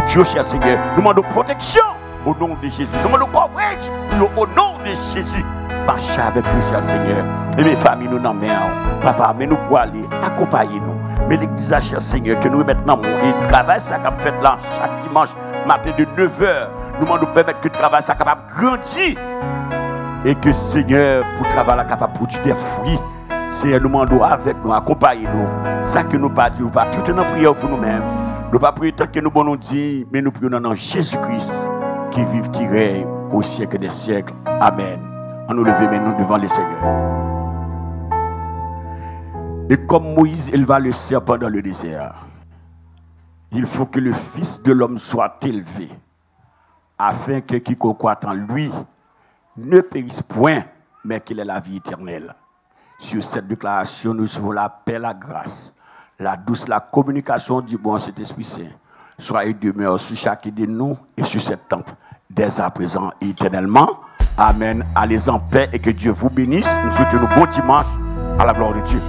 Speaker 5: Dieu, cher Seigneur. Nous demandons protection au nom de Jésus. Nous demandons courage au nom de Jésus. Marchez avec nous, cher Seigneur. Et mes familles, nous n'en mettons. Papa, mais nous pouvons aller accompagner nous. Mais l'église, cher Seigneur, que nous remettons et le travail, ça qu'a fait là chaque dimanche matin de 9h. Nous demandons de permettre que le travail soit capable de grandir. Et que Seigneur, pour le travail, soit capable de produire des fruits. Seigneur, nous demandons avec nous, accompagnez-nous. Ça que nous pas dit, nous va tout en prière pour nous-mêmes. Nous ne pas prier tant que nous bon nous dire, mais nous prions dans le nom de Jésus-Christ, qui vit, qui règne au siècle des siècles. Amen. On nous lever maintenant devant le Seigneur. Et comme Moïse éleva le serpent dans le désert, il faut que le Fils de l'homme soit élevé, afin que quiconque croit en lui ne périsse point, mais qu'il ait la vie éternelle. Sur cette déclaration, nous recevons la paix, la grâce, la douce, la communication du bon Saint-Esprit Saint. Soit et demeure sur chacun de nous et sur cette temple, dès à présent et éternellement. Amen. Allez en paix et que Dieu vous bénisse. Nous souhaitons un bon dimanche à la gloire de Dieu.